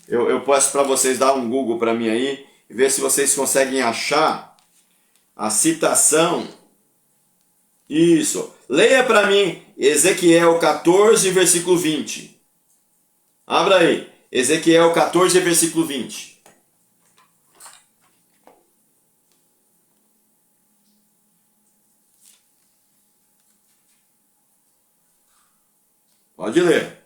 eu peço para vocês dar um Google para mim aí e ver se vocês conseguem achar a citação. Isso. Leia para mim Ezequiel 14, versículo 20. Abra aí. Ezequiel 14, versículo 20. Pode ler.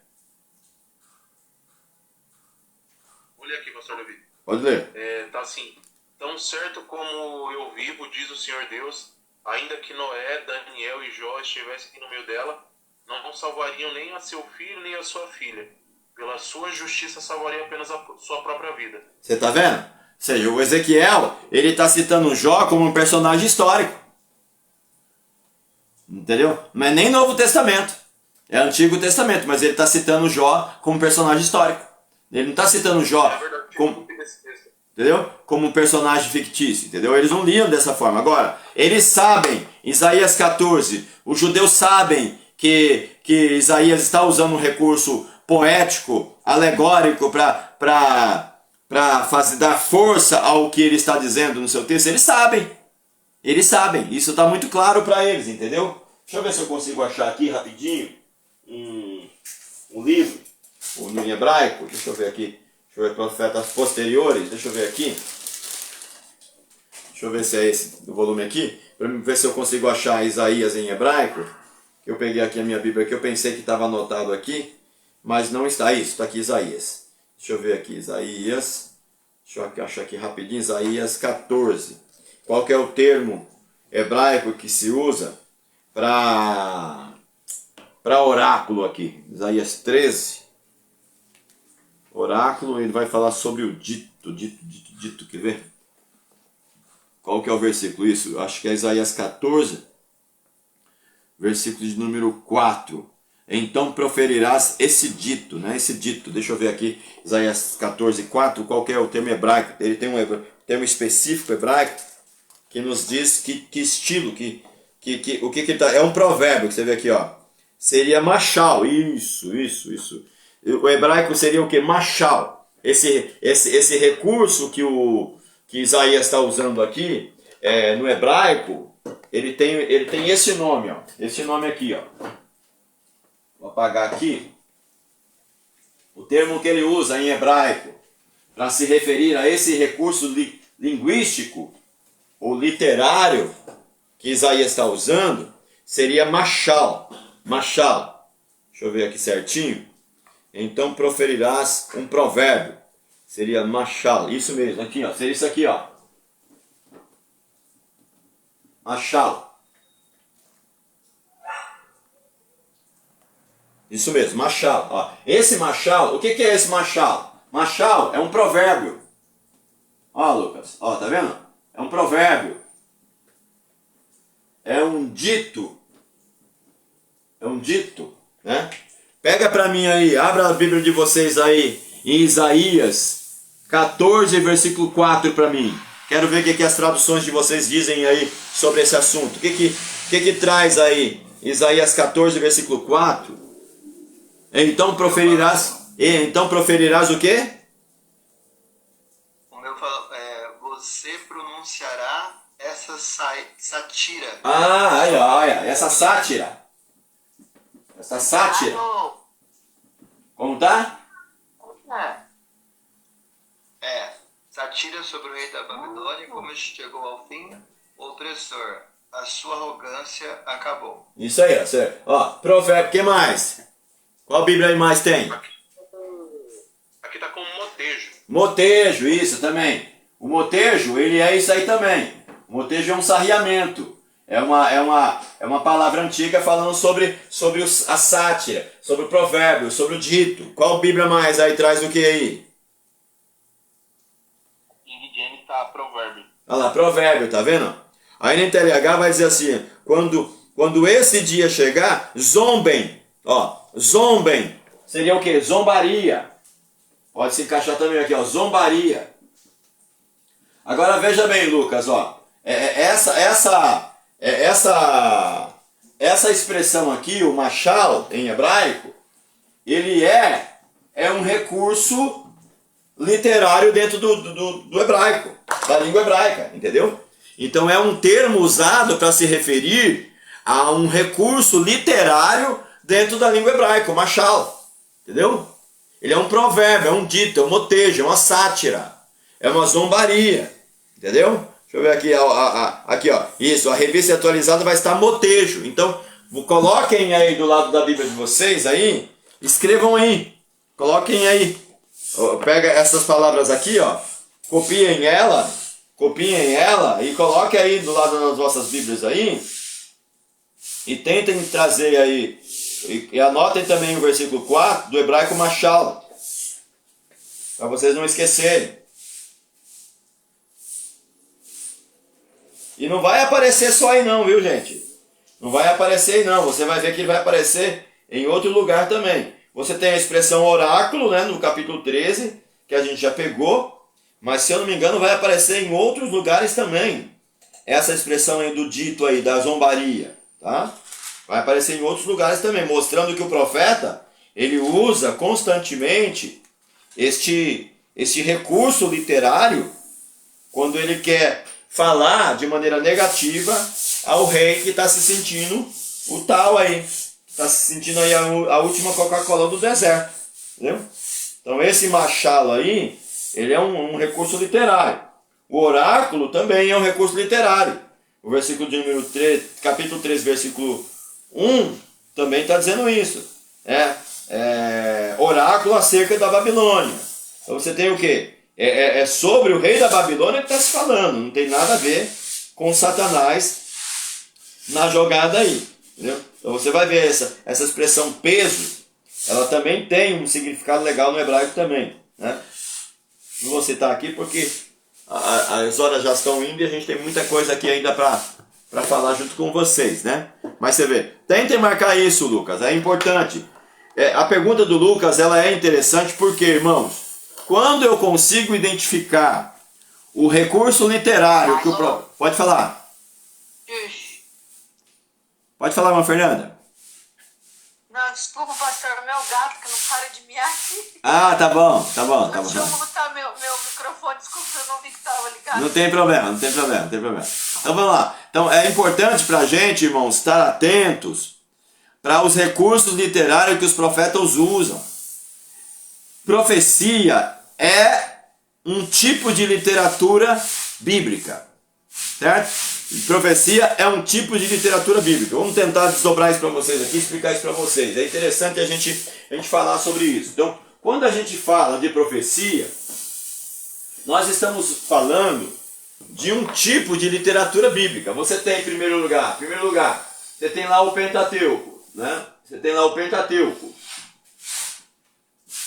Vou ler aqui, pastor Davi. Pode ler. Tá assim: tão certo como eu vivo, diz o Senhor Deus, ainda que Noé, Daniel e Jó estivessem aqui no meio dela, não salvariam nem a seu filho nem a sua filha. Pela sua justiça salvaria apenas a sua própria vida. Você tá vendo? Ou seja, o Ezequiel, ele está citando Jó como um personagem histórico. Entendeu? Não é nem Novo Testamento. É Antigo Testamento, mas ele está citando Jó como personagem histórico. Ele não está citando Jó como, entendeu? Como um personagem fictício. Entendeu? Eles não liam dessa forma. Agora, eles sabem, Isaías 14, os judeus sabem que Isaías está usando um recurso poético, alegórico, para dar força ao que ele está dizendo no seu texto. Eles sabem. Isso está muito claro para eles, entendeu? Deixa eu ver se eu consigo achar aqui rapidinho um livro, em hebraico. Deixa eu ver aqui. Deixa eu ver, Profetas Posteriores. Deixa eu ver aqui. Deixa eu ver se é esse do volume aqui. Para ver se eu consigo achar Isaías em hebraico. Eu peguei aqui a minha Bíblia que eu pensei que estava anotado aqui, mas não está. Isso, está aqui Isaías. Deixa eu ver aqui, Isaías. Deixa eu achar aqui rapidinho. Isaías 14. Qual que é o termo hebraico que se usa para oráculo aqui? Isaías 13. Oráculo, ele vai falar sobre o dito, quer ver? Qual que é o versículo? Isso, acho que é Isaías 14, versículo de número 4. Então proferirás esse dito, né? Esse dito, deixa eu ver aqui, Isaías 14, 4, qual que é o termo hebraico? Ele tem um termo específico hebraico que nos diz que estilo, o que ele tá, é um provérbio que você vê aqui, ó. Seria machal, isso. O hebraico seria o que? Machal. Esse recurso que Isaías está usando aqui, no hebraico, ele tem esse nome, ó. Esse nome aqui, ó. Vou apagar aqui. O termo que ele usa em hebraico para se referir a esse recurso linguístico ou literário que Isaías está usando seria machal. Machal. Deixa eu ver aqui certinho. Então proferirás um provérbio. Seria machal. Isso mesmo. Aqui, ó. Seria isso aqui, ó. Machal. Isso mesmo. Machal. Ó. Esse machal. O que é esse machal? Machal é um provérbio. Ó, Lucas. Ó, tá vendo? É um provérbio. É um dito. Né? Pega para mim aí, abra a Bíblia de vocês aí, em Isaías 14, versículo 4 para mim. Quero ver o que as traduções de vocês dizem aí sobre esse assunto. O que traz aí? Isaías 14, versículo 4. Então proferirás o quê? O meu fala, você pronunciará essa sátira. Olha, essa sátira. Essa sátira. Como tá? Sátira sobre o rei da Babilônia, como chegou ao fim, o opressor. A sua arrogância acabou. Isso aí, ó. Provérbio, o que mais? Qual Bíblia aí mais tem? Aqui tá com motejo. Motejo, isso também. O motejo, ele é isso aí também. O motejo é um sarriamento. É uma palavra antiga falando sobre a sátira, sobre o provérbio, sobre o dito. Qual Bíblia mais aí traz do que aí? King James tá provérbio. Olha lá, provérbio, tá vendo? Aí na NTLH vai dizer assim, quando esse dia chegar, zombem. Ó, zombem. Seria o quê? Zombaria. Pode se encaixar também aqui, ó, zombaria. Agora veja bem, Lucas, ó. Essa expressão aqui, o machal, em hebraico, ele é um recurso literário dentro do hebraico, da língua hebraica, entendeu? Então é um termo usado para se referir a um recurso literário dentro da língua hebraica, o machal, entendeu? Ele é um provérbio, é um dito, é um motejo, é uma sátira, é uma zombaria, entendeu? Deixa eu ver aqui, aqui ó, isso, a revista atualizada vai estar motejo, então coloquem aí do lado da Bíblia de vocês aí, escrevam aí, coloquem aí, pega essas palavras aqui ó, copiem ela e coloquem aí do lado das vossas Bíblias aí, e tentem trazer aí, e anotem também o versículo 4 do hebraico machal, para vocês não esquecerem. E não vai aparecer só aí não, viu gente? Não vai aparecer aí não, você vai ver que ele vai aparecer em outro lugar também. Você tem a expressão oráculo, né, no capítulo 13, que a gente já pegou, mas se eu não me engano vai aparecer em outros lugares também. Essa expressão aí do dito aí, da zombaria, tá? Vai aparecer em outros lugares também, mostrando que o profeta, ele usa constantemente este recurso literário quando ele quer falar de maneira negativa ao rei que está se sentindo o tal aí, está se sentindo aí a última Coca-Cola do deserto, entendeu? Então esse machalo aí, ele é um recurso literário. O oráculo também é um recurso literário. O versículo de número 3, capítulo 3, versículo 1, também está dizendo isso. Oráculo acerca da Babilônia. Então você tem o quê? É sobre o rei da Babilônia que está se falando. Não tem nada a ver com Satanás na jogada aí. Entendeu? Então você vai ver essa expressão peso. Ela também tem um significado legal no hebraico também. Né? Não vou citar aqui porque as horas já estão indo e a gente tem muita coisa aqui ainda para falar junto com vocês. Né? Mas você vê, tentem marcar isso, Lucas. É importante. A pergunta do Lucas ela é interessante porque, irmãos, quando eu consigo identificar o recurso literário que o pode falar. Pode falar, Mãe Fernanda. Não, desculpa, pastor, meu gato que não para de miar aqui. Ah, tá bom. Deixa eu mutar meu microfone, desculpa, eu não vi que estava ligado. Não tem problema. Então vamos lá. Então é importante pra gente, irmãos, estar atentos para os recursos literários que os profetas usam. Profecia é um tipo de literatura bíblica, certo? Profecia é um tipo de literatura bíblica. Vamos tentar desdobrar isso para vocês aqui, explicar isso para vocês. É interessante a gente falar sobre isso. Então, quando a gente fala de profecia, nós estamos falando de um tipo de literatura bíblica. Você tem, em primeiro lugar, você tem lá o Pentateuco, né? Você tem lá o Pentateuco.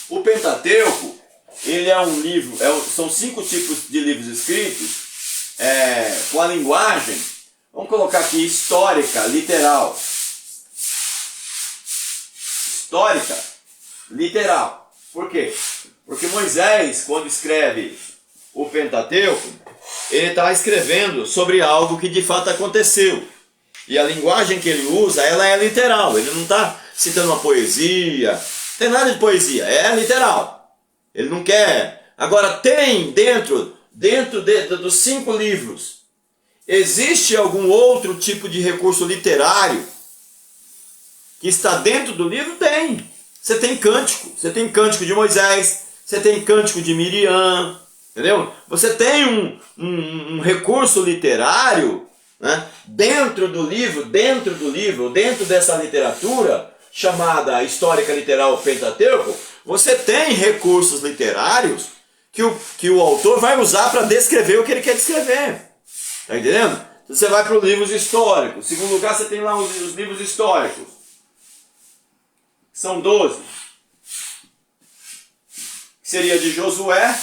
O Pentateuco, ele é um livro, são 5 tipos de livros escritos, com a linguagem, vamos colocar aqui, histórica, literal. Histórica, literal. Por quê? Porque Moisés, quando escreve o Pentateuco, ele está escrevendo sobre algo que de fato aconteceu. E a linguagem que ele usa, ela é literal. Ele não está citando uma poesia, não tem nada de poesia, é literal. Ele não quer. Agora tem dentro dos 5 livros, existe algum outro tipo de recurso literário que está dentro do livro? Tem. Você tem cântico de Moisés, você tem cântico de Miriam, entendeu? Você tem um recurso literário, né, dentro dessa literatura chamada histórica literal Pentateuco. Você tem recursos literários que o autor vai usar para descrever o que ele quer descrever. Está entendendo? Você vai para os livros históricos. Em segundo lugar, você tem lá os livros históricos. São 12. Que seria de Josué.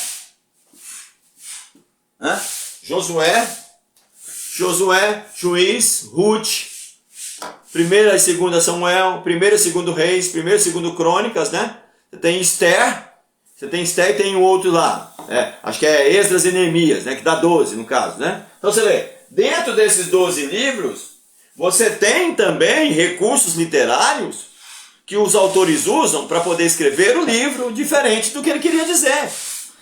Josué, Juiz, Ruth, 1ª e 2ª Samuel, 1º e 2º Reis, 1º e 2º Crônicas, né? Você tem Esther e tem o outro lá. Acho que é Esdras e Neemias, né? Que dá 12 no caso, né? Então você vê, dentro desses 12 livros, você tem também recursos literários que os autores usam para poder escrever o livro diferente do que ele queria dizer.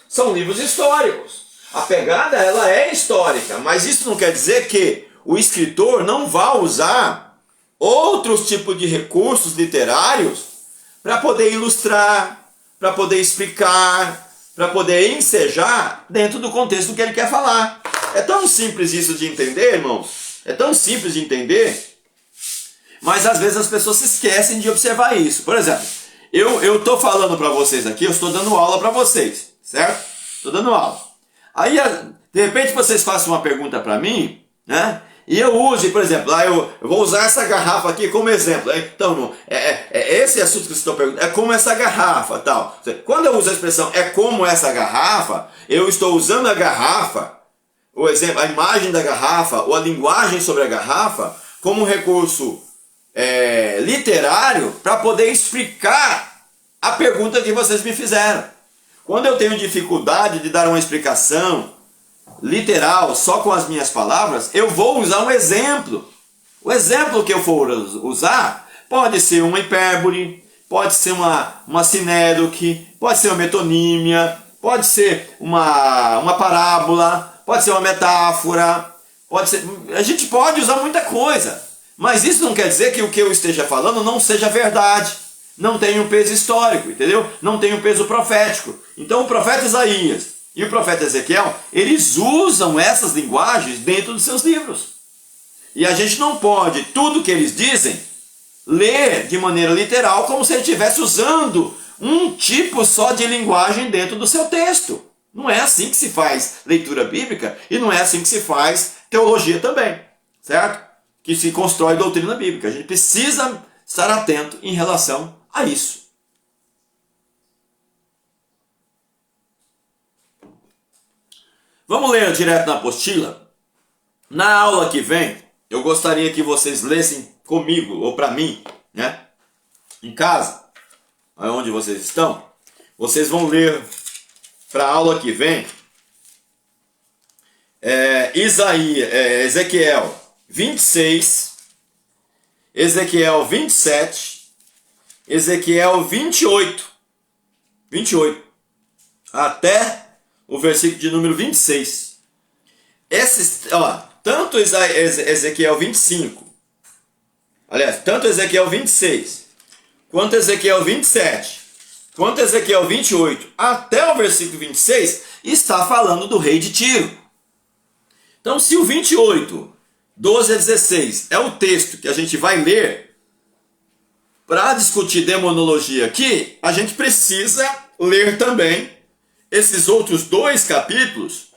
São livros históricos. A pegada, ela é histórica, mas isso não quer dizer que o escritor não vá usar outros tipos de recursos literários para poder ilustrar, para poder explicar, para poder ensejar dentro do contexto do que ele quer falar. É tão simples isso de entender, irmãos. É tão simples de entender, mas às vezes as pessoas se esquecem de observar isso. Por exemplo, eu estou falando para vocês aqui, eu estou dando aula para vocês, certo? Estou dando aula. Aí, de repente, vocês façam uma pergunta para mim, né? E eu use, por exemplo, eu vou usar essa garrafa aqui como exemplo. Então, esse assunto que vocês estão perguntando, é como essa garrafa, tal. Quando eu uso a expressão é como essa garrafa, eu estou usando a garrafa, o exemplo, a imagem da garrafa, ou a linguagem sobre a garrafa, como um recurso literário para poder explicar a pergunta que vocês me fizeram. Quando eu tenho dificuldade de dar uma explicação literal só com as minhas palavras, eu vou usar um exemplo. O exemplo que eu for usar pode ser uma hipérbole, pode ser uma sinédoque, pode ser uma metonímia, pode ser uma parábola, pode ser uma metáfora, pode ser... A gente pode usar muita coisa, mas isso não quer dizer que o que eu esteja falando não seja verdade. Não tem um peso histórico, entendeu? Não tem um peso profético. Então o profeta Isaías e o profeta Ezequiel, eles usam essas linguagens dentro dos seus livros. E a gente não pode, tudo que eles dizem, ler de maneira literal, como se ele estivesse usando um tipo só de linguagem dentro do seu texto. Não é assim que se faz leitura bíblica e não é assim que se faz teologia também, certo? Que se constrói doutrina bíblica. A gente precisa estar atento em relação a isso. Vamos ler direto na apostila? Na aula que vem, eu gostaria que vocês lessem comigo, ou para mim, né? Em casa, onde vocês estão, vocês vão ler para a aula que vem Ezequiel 26, Ezequiel 27, Ezequiel 28, até o versículo de número 26. Tanto Ezequiel 25, aliás, tanto Ezequiel 26, quanto Ezequiel 27, quanto Ezequiel 28, até o versículo 26, está falando do rei de Tiro. Então, se o 28, 12 a 16 é o texto que a gente vai ler para discutir demonologia aqui, a gente precisa ler também esses outros 2 capítulos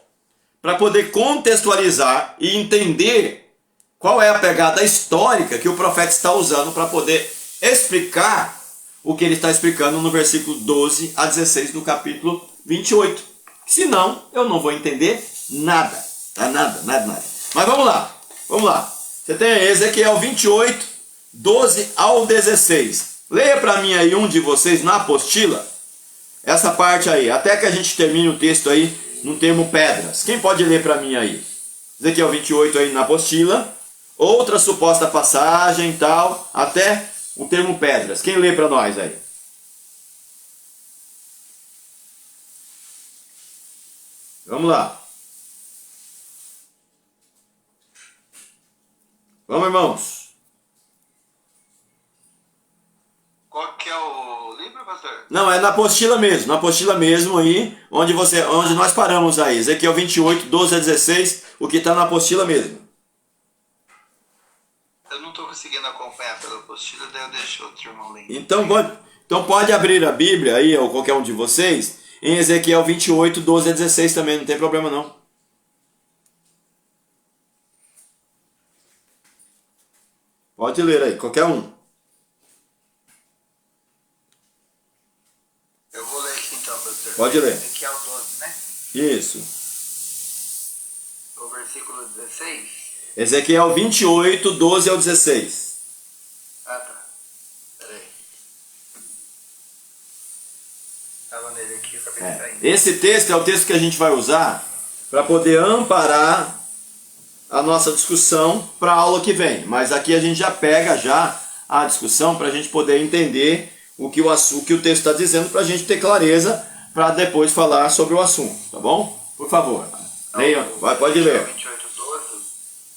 para poder contextualizar e entender qual é a pegada histórica que o profeta está usando para poder explicar o que ele está explicando no versículo 12 a 16 do capítulo 28. Senão, eu não vou entender nada. Tá? Nada. Mas vamos lá. Você tem Ezequiel 28, 12 ao 16. Leia para mim aí um de vocês na apostila. Essa parte aí, até que a gente termine o texto aí no termo pedras. Quem pode ler para mim aí? Ezequiel 28 aí na apostila. Outra suposta passagem e tal, até o termo pedras. Quem lê para nós aí? Vamos lá. Vamos, irmãos. Qual que é o livro, pastor? Não, é na apostila mesmo aí, onde nós paramos aí. Ezequiel 28, 12 a 16, o que está na apostila mesmo. Eu não estou conseguindo acompanhar pela apostila, daí eu deixo outro irmão ler. Então pode abrir a Bíblia aí, ou qualquer um de vocês, em Ezequiel 28, 12 a 16 também, não tem problema não. Pode ler aí, qualquer um. Eu vou ler aqui então, pastor. Pode ler. Ezequiel 12, né? Isso. O versículo 16. Ezequiel 28, 12 ao 16. Ah, tá. Peraí. Tava nele aqui, eu acabei de sair. Esse texto é o texto que a gente vai usar para poder amparar a nossa discussão para a aula que vem. Mas aqui a gente já pega já a discussão para a gente poder entender o que o texto está dizendo, para a gente ter clareza para depois falar sobre o assunto, tá bom? Por favor, leia, pode ler. 28:12.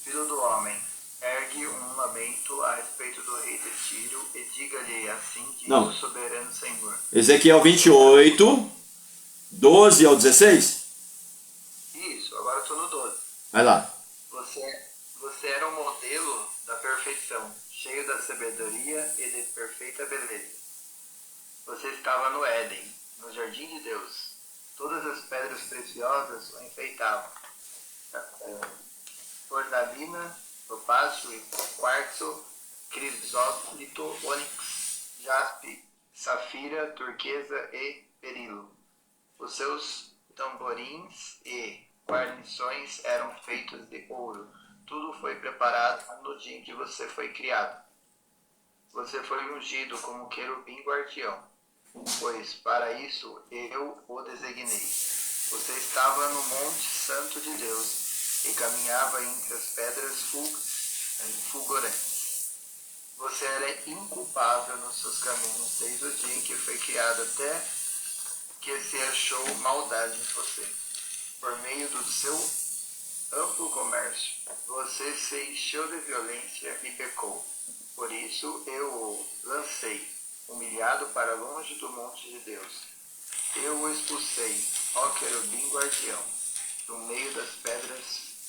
Filho do homem, ergue um lamento a respeito do rei de Tiro e diga-lhe assim diz Não. o soberano Senhor. Ezequiel 28, 12 ao 16. Isso, agora eu estou no 12. Vai lá. Você era um modelo da perfeição, cheio da sabedoria e de perfeita beleza. Você estava no Éden, no jardim de Deus. Todas as pedras preciosas o enfeitavam. Cornalina, topázio e quartzo, crisólito, ônix, jaspe, safira, turquesa e berilo. Os seus tamborins e guarnições eram feitos de ouro. Tudo foi preparado no dia em que você foi criado. Você foi ungido como querubim guardião, pois para isso eu o designei. Você estava no monte santo de Deus e caminhava entre as pedras fulgurantes. Você era inculpável nos seus caminhos desde o dia em que foi criado até que se achou maldade em você. Por meio do seu amplo comércio, você se encheu de violência e pecou. Por isso eu o lancei, humilhado para longe do monte de Deus. Eu o expulsei, ó querubim guardião, do meio das pedras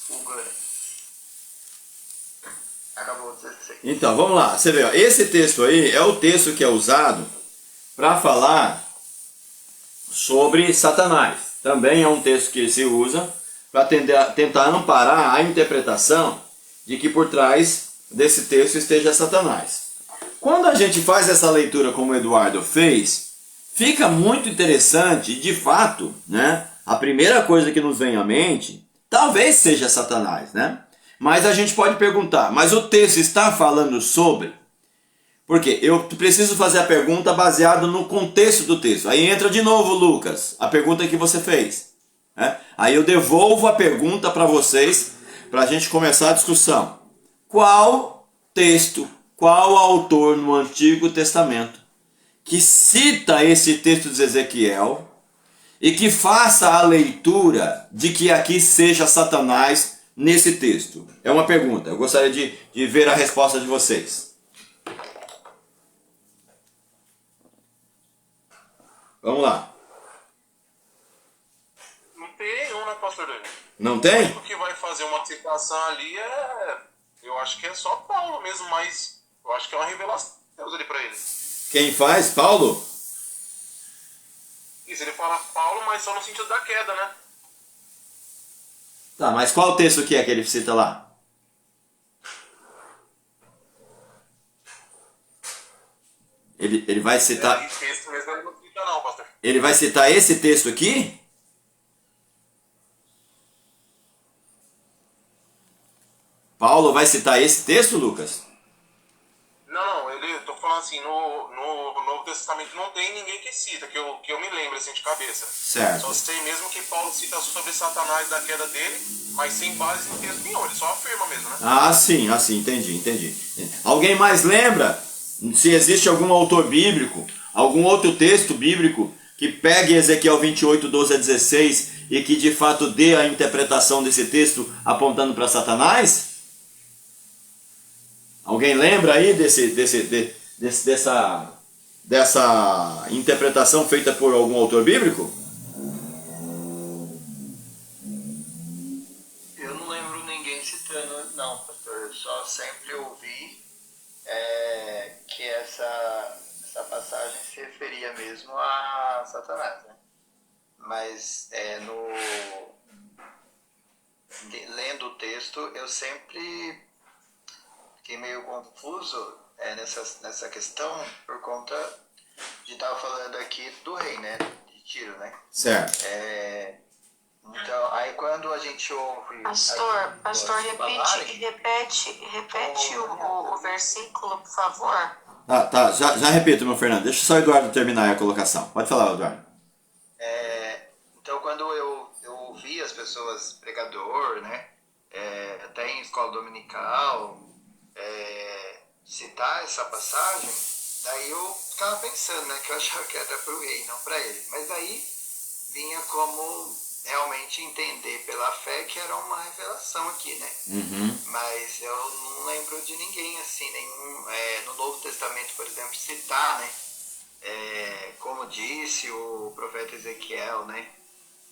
fulgurantes. Acabou o 16. Então, vamos lá. Você vê, ó, esse texto aí é o texto que é usado para falar sobre Satanás. Também é um texto que se usa para tentar amparar a interpretação de que por trás desse texto esteja Satanás. Quando a gente faz essa leitura como o Eduardo fez, fica muito interessante e de fato, né, a primeira coisa que nos vem à mente talvez seja Satanás, né? Mas a gente pode perguntar, mas o texto está falando sobre? Porque eu preciso fazer a pergunta baseada no contexto do texto. Aí entra de novo, Lucas, a pergunta que você fez. Né? Aí eu devolvo a pergunta para vocês, para a gente começar a discussão. Qual texto, qual autor no Antigo Testamento que cita esse texto de Ezequiel e que faça a leitura de que aqui seja Satanás nesse texto? É uma pergunta. Eu gostaria de ver a resposta de vocês. Vamos lá. Não tem nenhum, né, pastor Dani? Não O tem? único que vai fazer uma citação ali eu acho que é só Paulo mesmo, mas eu acho que é uma revelação de Deus ali pra ele. Quem faz? Paulo? Isso, ele fala Paulo, mas só no sentido da queda, né? Tá, mas qual texto que é que ele cita lá? Ele vai citar. Esse texto mesmo ele não cita não, pastor. Ele vai citar esse texto aqui? Paulo vai citar esse texto, Lucas? Não, eu tô falando assim, no Novo Testamento não tem ninguém que cita, que eu me lembro assim de cabeça. Certo. Só sei mesmo que Paulo cita sobre Satanás da queda dele, mas sem base em texto nenhum, ele só afirma mesmo, né? Ah, sim, entendi. Alguém mais lembra se existe algum autor bíblico, algum outro texto bíblico que pegue Ezequiel 28, 12 a 16 e que de fato dê a interpretação desse texto apontando para Satanás? Alguém lembra aí dessa interpretação feita por algum autor bíblico? Eu não lembro ninguém citando, não, pastor. Eu só sempre ouvi que essa passagem se referia mesmo a Satanás, né? Mas lendo o texto, eu sempre fiquei meio confuso nessa questão por conta de estar falando aqui do rei, né? De Tiro, né? Certo. Então, aí quando a gente ouve... Pastor, falarem, repete o versículo, por favor. Tá, já repito, meu Fernando. Deixa só o Eduardo terminar a colocação. Pode falar, Eduardo. Então, quando eu ouvi as pessoas, pregador, né? Até em escola dominical, citar essa passagem, daí eu ficava pensando, né? Que eu achava que era para o rei, não para ele. Mas daí vinha como realmente entender pela fé que era uma revelação aqui, né? Uhum. Mas eu não lembro de ninguém assim, nenhum no Novo Testamento, por exemplo, citar, né? Como disse o profeta Ezequiel, né?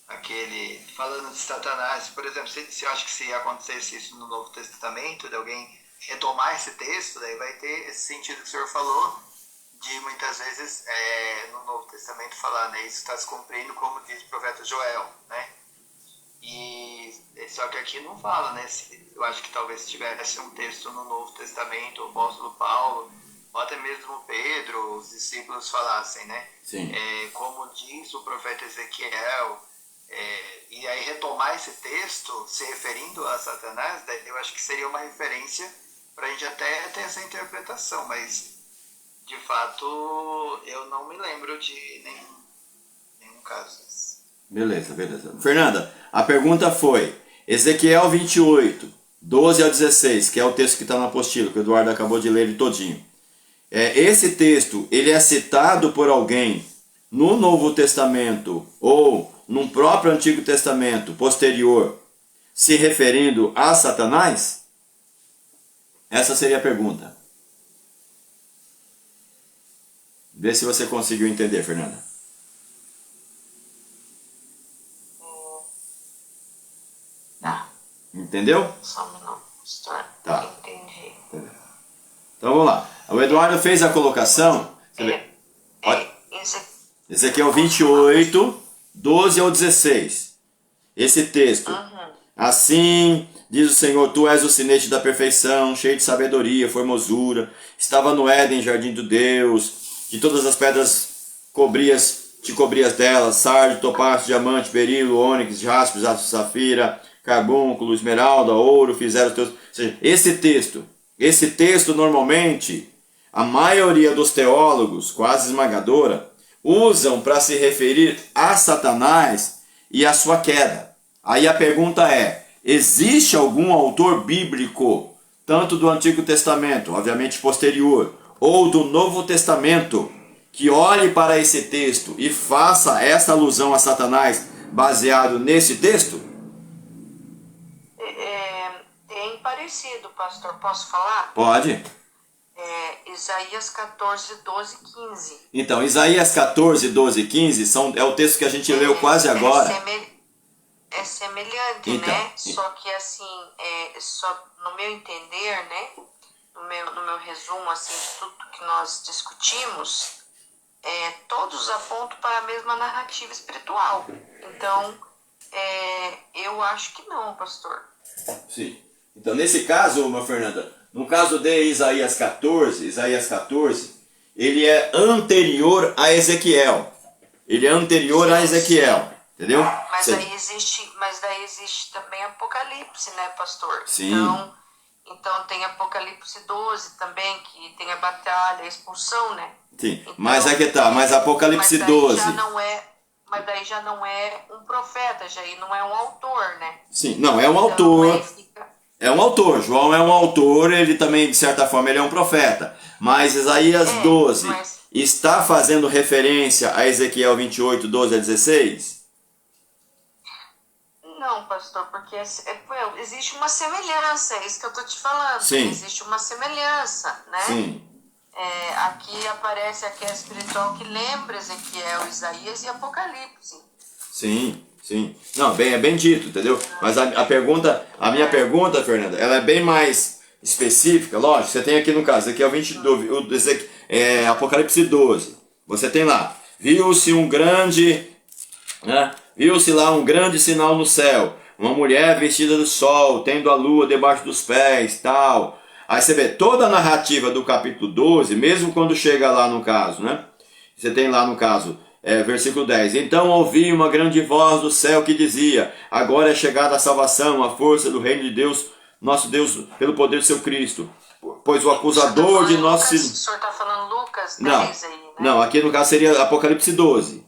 Aquele, falando de Satanás, por exemplo, se eu acho que se acontecesse isso no Novo Testamento, de alguém retomar esse texto, daí vai ter esse sentido que o senhor falou, de muitas vezes no Novo Testamento falar, né, isso está se cumprindo como diz o profeta Joel, né? E só que aqui não fala, né? Eu acho que talvez tivesse um texto no Novo Testamento, o apóstolo Paulo, ou até mesmo Pedro, os discípulos falassem, né? Sim. Como diz o profeta Ezequiel, e aí retomar esse texto se referindo a Satanás, eu acho que seria uma referência para a gente até ter essa interpretação, mas de fato eu não me lembro de nenhum caso desse. Beleza. Fernanda, a pergunta foi Ezequiel 28, 12 ao 16, que é o texto que está na apostila, que o Eduardo acabou de ler ele todinho. Esse texto, ele é citado por alguém no Novo Testamento ou num próprio Antigo Testamento posterior, se referindo a Satanás? Essa seria a pergunta. Vê se você conseguiu entender, Fernanda. Tá. Entendeu? Só um minuto, pastor. Tá. Entendi. Então vamos lá. O Eduardo fez a colocação. Ezequiel 28, 12 ao 16. Esse texto. Assim diz o Senhor, tu és o sinete da perfeição, cheio de sabedoria, formosura. Estava no Éden, jardim de Deus. De todas as pedras te cobrias delas, sardio, topázio, diamante, berilo, ônix, jaspe, safira, carbúnculo, esmeralda, ouro, fizeram os teus... Ou seja, esse texto normalmente, a maioria dos teólogos, quase esmagadora, usam para se referir a Satanás e a sua queda. Aí a pergunta é, existe algum autor bíblico, tanto do Antigo Testamento, obviamente posterior, ou do Novo Testamento, que olhe para esse texto e faça essa alusão a Satanás baseado nesse texto? Tem parecido, pastor. Posso falar? Pode. Isaías 14, 12, 15. Então, Isaías 14, 12 e 15 é o texto que a gente leu quase agora. É semelhante, Então, né? Só que assim, só no meu entender, né? No meu resumo assim, de tudo que nós discutimos, todos apontam para a mesma narrativa espiritual. Então, eu acho que não, pastor. Sim. Então, nesse caso, uma Fernanda, no caso de Isaías 14, ele é anterior a Ezequiel. Entendeu? Mas daí existe também Apocalipse, né, pastor? Sim. Então tem Apocalipse 12 também, que tem a batalha, a expulsão, né? Sim, então, mas mas Apocalipse 12... Mas daí já não é um profeta, já não é um autor, né? Sim, não, é um autor. É um autor, João é um autor, ele também, de certa forma, ele é um profeta. Mas Isaías 12 está fazendo referência a Ezequiel 28, 12 a 16? Não, pastor, porque existe uma semelhança, é isso que eu estou te falando. Sim. Existe uma semelhança, né? Sim. Aqui aparece aqui a espiritual que lembra Ezequiel, Isaías e Apocalipse. Sim. Não, é bem dito, entendeu? Mas a minha pergunta, Fernanda, ela é bem mais específica, lógico. Você tem aqui no caso, aqui é o 22, Apocalipse 12. Você tem lá, viu-se lá um grande sinal no céu, uma mulher vestida de sol, tendo a lua debaixo dos pés, tal. Aí você vê toda a narrativa do capítulo 12, mesmo quando chega lá no caso, né? Você tem lá no caso, versículo 10. Então ouvi uma grande voz do céu que dizia: agora é chegada a salvação, a força do reino de Deus, nosso Deus, pelo poder do seu Cristo. Pois o acusador de nossos... O senhor está falando Lucas 10 Não, aí, né? não, aqui no caso seria Apocalipse 12.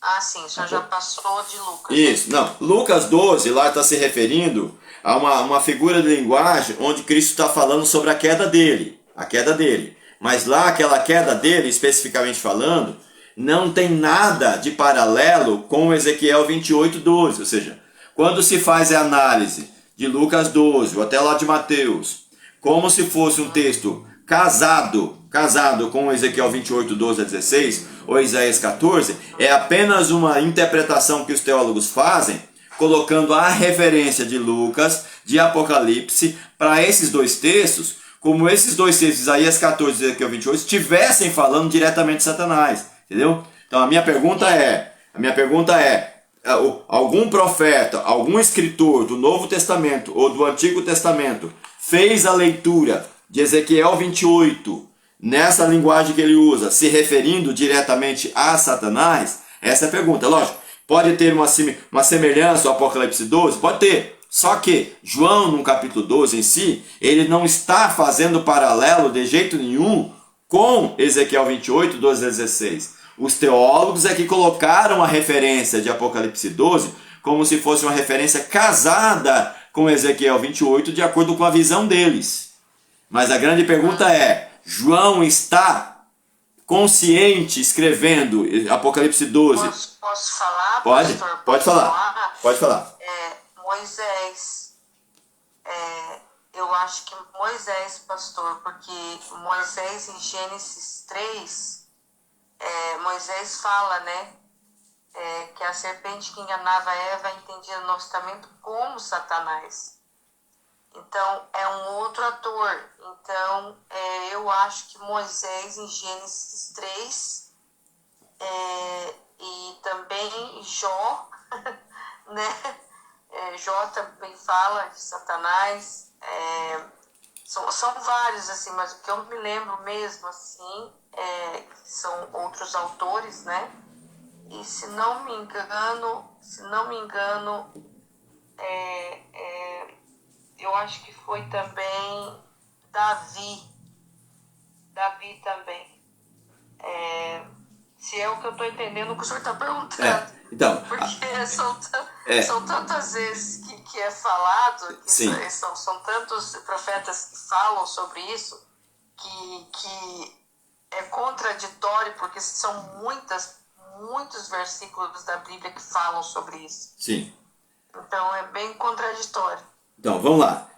Ah, sim, o senhor já passou de Lucas. Isso, não. Lucas 12 lá está se referindo a uma figura de linguagem onde Cristo está falando sobre a queda dele. A queda dele. Mas lá, aquela queda dele, especificamente falando, não tem nada de paralelo com Ezequiel 28, 12. Ou seja, quando se faz a análise de Lucas 12 ou até lá de Mateus, como se fosse um texto casado com Ezequiel 28, 12 a 16, ou Isaías 14, é apenas uma interpretação que os teólogos fazem, colocando a referência de Lucas, de Apocalipse, para esses dois textos, como esses dois textos, Isaías 14 e Ezequiel 28, estivessem falando diretamente de Satanás, entendeu? Então a minha pergunta é, algum profeta, algum escritor do Novo Testamento ou do Antigo Testamento fez a leitura de Ezequiel 28 nessa linguagem que ele usa, se referindo diretamente a Satanás? Essa é a pergunta. Lógico, pode ter uma semelhança ao Apocalipse 12? Pode ter. Só que João, no capítulo 12 em si, ele não está fazendo paralelo de jeito nenhum com Ezequiel 28, 12 a 16. Os teólogos é que colocaram a referência de Apocalipse 12 como se fosse uma referência casada com Ezequiel 28, de acordo com a visão deles. Mas a grande pergunta é, João está consciente escrevendo Apocalipse 12? Posso falar, pode? pastor? Pode falar. Pode falar. Moisés, eu acho que Moisés, pastor, porque Moisés em Gênesis 3, Moisés fala, né, que a serpente que enganava Eva entendia no Novo Testamento como Satanás. Então, é um outro ator. Então, eu acho que Moisés em Gênesis 3 e também Jó, né? Jó também fala de Satanás. São vários, assim, mas o que eu me lembro mesmo, assim, são outros autores, né? E se não me engano, eu acho que foi também Davi também. Se é o que eu estou entendendo o que o senhor está perguntando. Então, porque são tantas vezes que é falado, que são tantos profetas que falam sobre isso, que é contraditório, porque são muitos versículos da Bíblia que falam sobre isso. Sim. Então é bem contraditório. Então, vamos lá.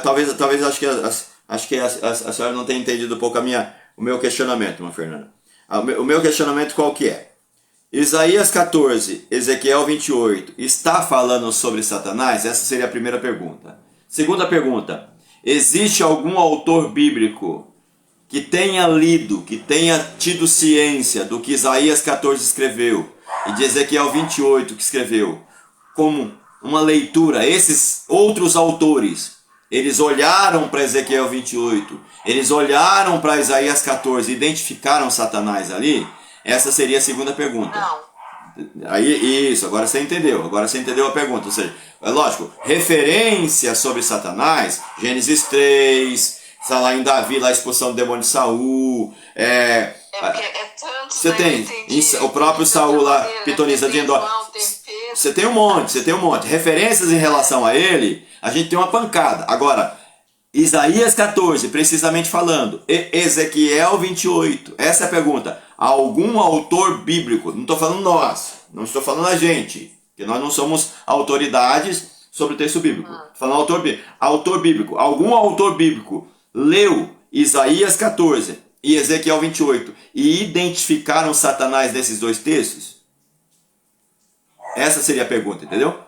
Talvez acho que a senhora não tenha entendido um pouco o meu questionamento, irmã Fernanda. O meu questionamento qual que é? Isaías 14, Ezequiel 28, está falando sobre Satanás? Essa seria a primeira pergunta. Segunda pergunta, existe algum autor bíblico que tenha lido, que tenha tido ciência do que Isaías 14 escreveu e de Ezequiel 28 que escreveu, como uma leitura? Esses outros autores, eles olharam para Ezequiel 28, eles olharam para Isaías 14 e identificaram Satanás ali? Essa seria a segunda pergunta. Não. Aí, isso, agora você entendeu a pergunta. Ou seja, é lógico, referência sobre Satanás, Gênesis 3, está lá em Davi, lá a expulsão do demônio de Saul. Tanto, você tem o próprio Saul lá, pitonisa de Endor. Você tem um monte. Referências em relação a ele, a gente tem uma pancada. Agora, Isaías 14, precisamente falando, Ezequiel 28, essa é a pergunta. Algum autor bíblico, não estou falando nós, não estou falando a gente, que nós não somos autoridades sobre o texto bíblico. Estou falando autor bíblico. Algum autor bíblico leu Isaías 14 e Ezequiel 28 e identificaram Satanás nesses dois textos? Essa seria a pergunta, entendeu?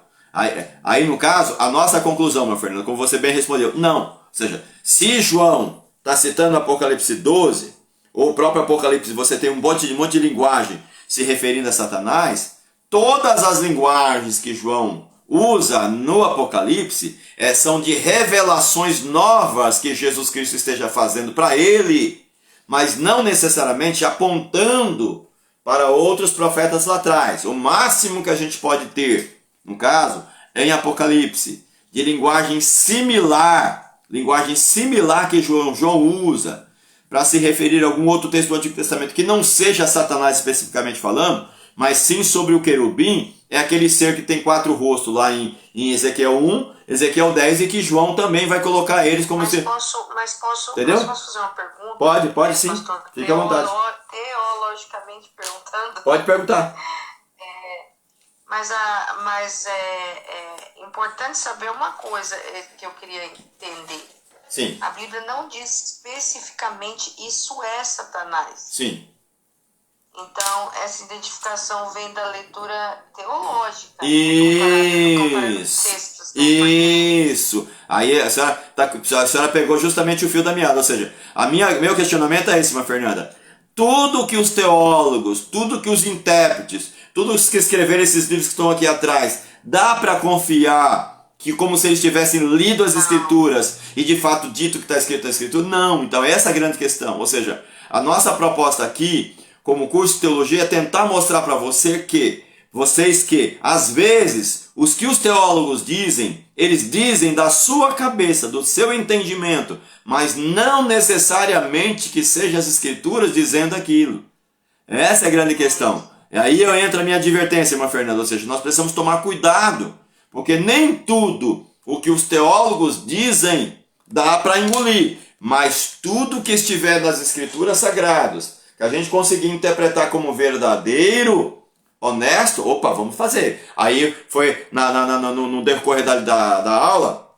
Aí no caso, a nossa conclusão, meu Fernando, como você bem respondeu, não. Ou seja, se João está citando Apocalipse 12, ou o próprio Apocalipse, você tem um monte de linguagem se referindo a Satanás, todas as linguagens que João usa no Apocalipse são de revelações novas que Jesus Cristo esteja fazendo para ele, mas não necessariamente apontando para outros profetas lá atrás. O máximo que a gente pode ter, no caso, em Apocalipse, de linguagem similar que João usa para se referir a algum outro texto do Antigo Testamento que não seja Satanás especificamente falando, mas sim sobre o querubim, é aquele ser que tem 4 rostos lá em Ezequiel 1, Ezequiel 10, e que João também vai colocar eles como se... Mas posso fazer uma pergunta? Pode sim, pastor, fique à vontade. Teologicamente perguntando. Pode perguntar. Mas é importante saber uma coisa que eu queria entender. Sim. A Bíblia não diz especificamente isso é Satanás. Sim. Então, essa identificação vem da leitura teológica. Isso. Os textos, né? Isso. Aí a senhora pegou justamente o fio da meada. Ou seja, meu questionamento é esse, irmã Fernanda. Tudo que os teólogos, tudo que os intérpretes, todos que escreveram esses livros que estão aqui atrás, dá para confiar que como se eles tivessem lido as Escrituras e de fato dito que está escrito na Escritura? Não. Então essa é a grande questão. Ou seja, a nossa proposta aqui, como curso de teologia, é tentar mostrar para vocês que, às vezes, os que os teólogos dizem, eles dizem da sua cabeça, do seu entendimento, mas não necessariamente que sejam as Escrituras dizendo aquilo. Essa é a grande questão. E aí entra a minha advertência, irmã Fernanda, ou seja, nós precisamos tomar cuidado, porque nem tudo o que os teólogos dizem dá para engolir, mas tudo que estiver nas Escrituras Sagradas, que a gente conseguir interpretar como verdadeiro, honesto, vamos fazer. Aí foi no decorrer da aula,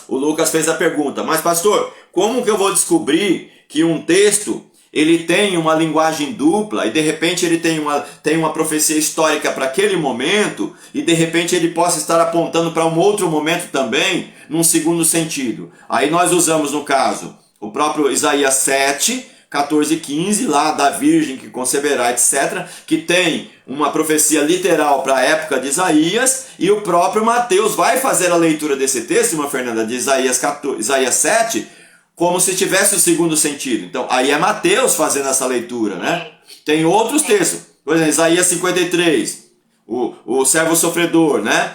o Lucas fez a pergunta, mas pastor, como que eu vou descobrir que um texto ele tem uma linguagem dupla e de repente ele tem uma profecia histórica para aquele momento e de repente ele possa estar apontando para um outro momento também, num segundo sentido? Aí nós usamos, no caso, o próprio Isaías 7, 14 e 15, lá da virgem que conceberá, etc., que tem uma profecia literal para a época de Isaías, e o próprio Mateus vai fazer a leitura desse texto, irmã Fernanda, de Isaías 7, como se tivesse o segundo sentido. Então, aí é Mateus fazendo essa leitura, né? Tem outros textos, por exemplo, Isaías 53, o servo sofredor, né?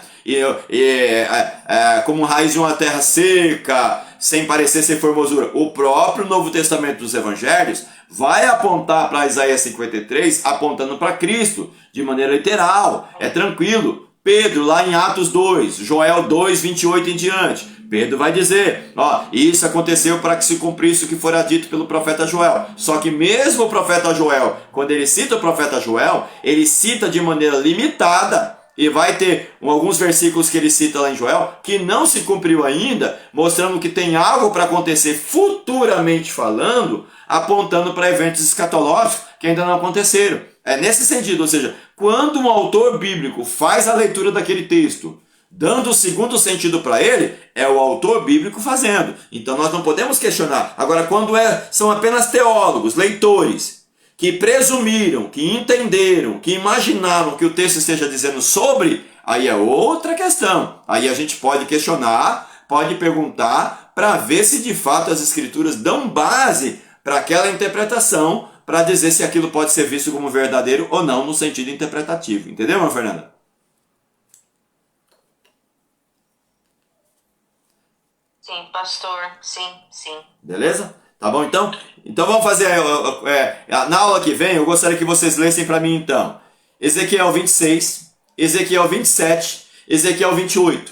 Como raiz de uma terra seca, sem parecer ser formosura. O próprio Novo Testamento dos Evangelhos vai apontar para Isaías 53, apontando para Cristo, de maneira literal, é tranquilo. Pedro, lá em Atos 2, Joel 2, 28 em diante, Pedro vai dizer, isso aconteceu para que se cumprisse o que fora dito pelo profeta Joel. Só que mesmo o profeta Joel, quando ele cita o profeta Joel, ele cita de maneira limitada, e vai ter alguns versículos que ele cita lá em Joel, que não se cumpriu ainda, mostrando que tem algo para acontecer futuramente falando, apontando para eventos escatológicos que ainda não aconteceram. É nesse sentido, ou seja, quando um autor bíblico faz a leitura daquele texto, dando o segundo sentido para ele, é o autor bíblico fazendo. Então nós não podemos questionar. Agora, quando são apenas teólogos, leitores, que presumiram, que entenderam, que imaginaram que o texto esteja dizendo sobre, aí é outra questão. Aí a gente pode questionar, pode perguntar, para ver se de fato as Escrituras dão base para aquela interpretação, para dizer se aquilo pode ser visto como verdadeiro ou não no sentido interpretativo. Entendeu, irmã Fernanda? Sim, pastor. Sim. Beleza? Tá bom, então? Então vamos fazer, na aula que vem, eu gostaria que vocês lessem para mim, então, Ezequiel 26, Ezequiel 27, Ezequiel 28.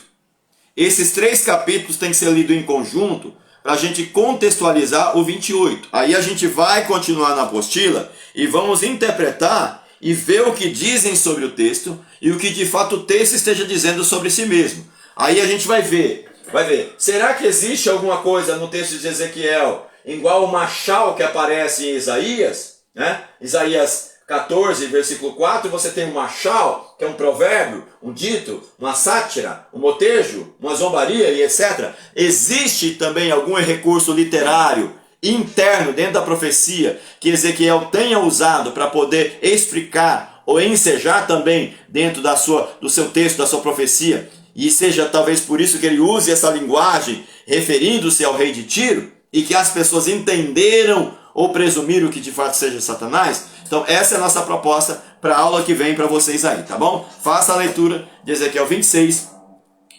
Esses 3 capítulos têm que ser lidos em conjunto para a gente contextualizar o 28. Aí a gente vai continuar na apostila e vamos interpretar e ver o que dizem sobre o texto e o que de fato o texto esteja dizendo sobre si mesmo. Aí a gente vai ver, será que existe alguma coisa no texto de Ezequiel igual o machal que aparece em Isaías, né? Isaías 14, versículo 4, você tem um machal, que é um provérbio, um dito, uma sátira, um motejo, uma zombaria e etc. Existe também algum recurso literário interno dentro da profecia que Ezequiel tenha usado para poder explicar ou ensejar também dentro do seu texto, da sua profecia, e seja talvez por isso que ele use essa linguagem referindo-se ao rei de Tiro, e que as pessoas entenderam ou presumiram que de fato seja Satanás. Então essa é a nossa proposta para a aula que vem para vocês aí, tá bom? Faça a leitura de Ezequiel 26,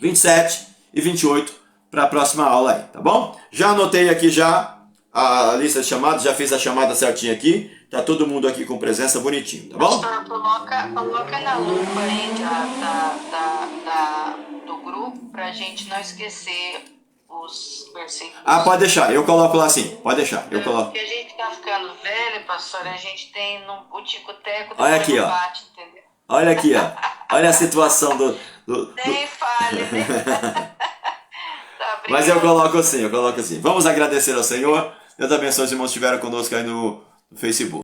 27 e 28 para a próxima aula aí, tá bom? Já anotei aqui já a lista de chamadas, já fiz a chamada certinha aqui, tá todo mundo aqui com presença bonitinho, tá bom? Pastor, coloca na lupa aí do grupo pra gente não esquecer os versículos. Ah, pode deixar, eu coloco lá sim, pode deixar, eu coloco. Porque a gente tá ficando velho, pastor, a gente tem o tico-teco do Olha aqui, ó. bate, entendeu? Olha aqui, ó. Olha a situação do... Nem falha, né? Tá, Mas eu coloco assim. Vamos agradecer ao Senhor. Deus abençoe os irmãos que estiveram conosco aí no Facebook.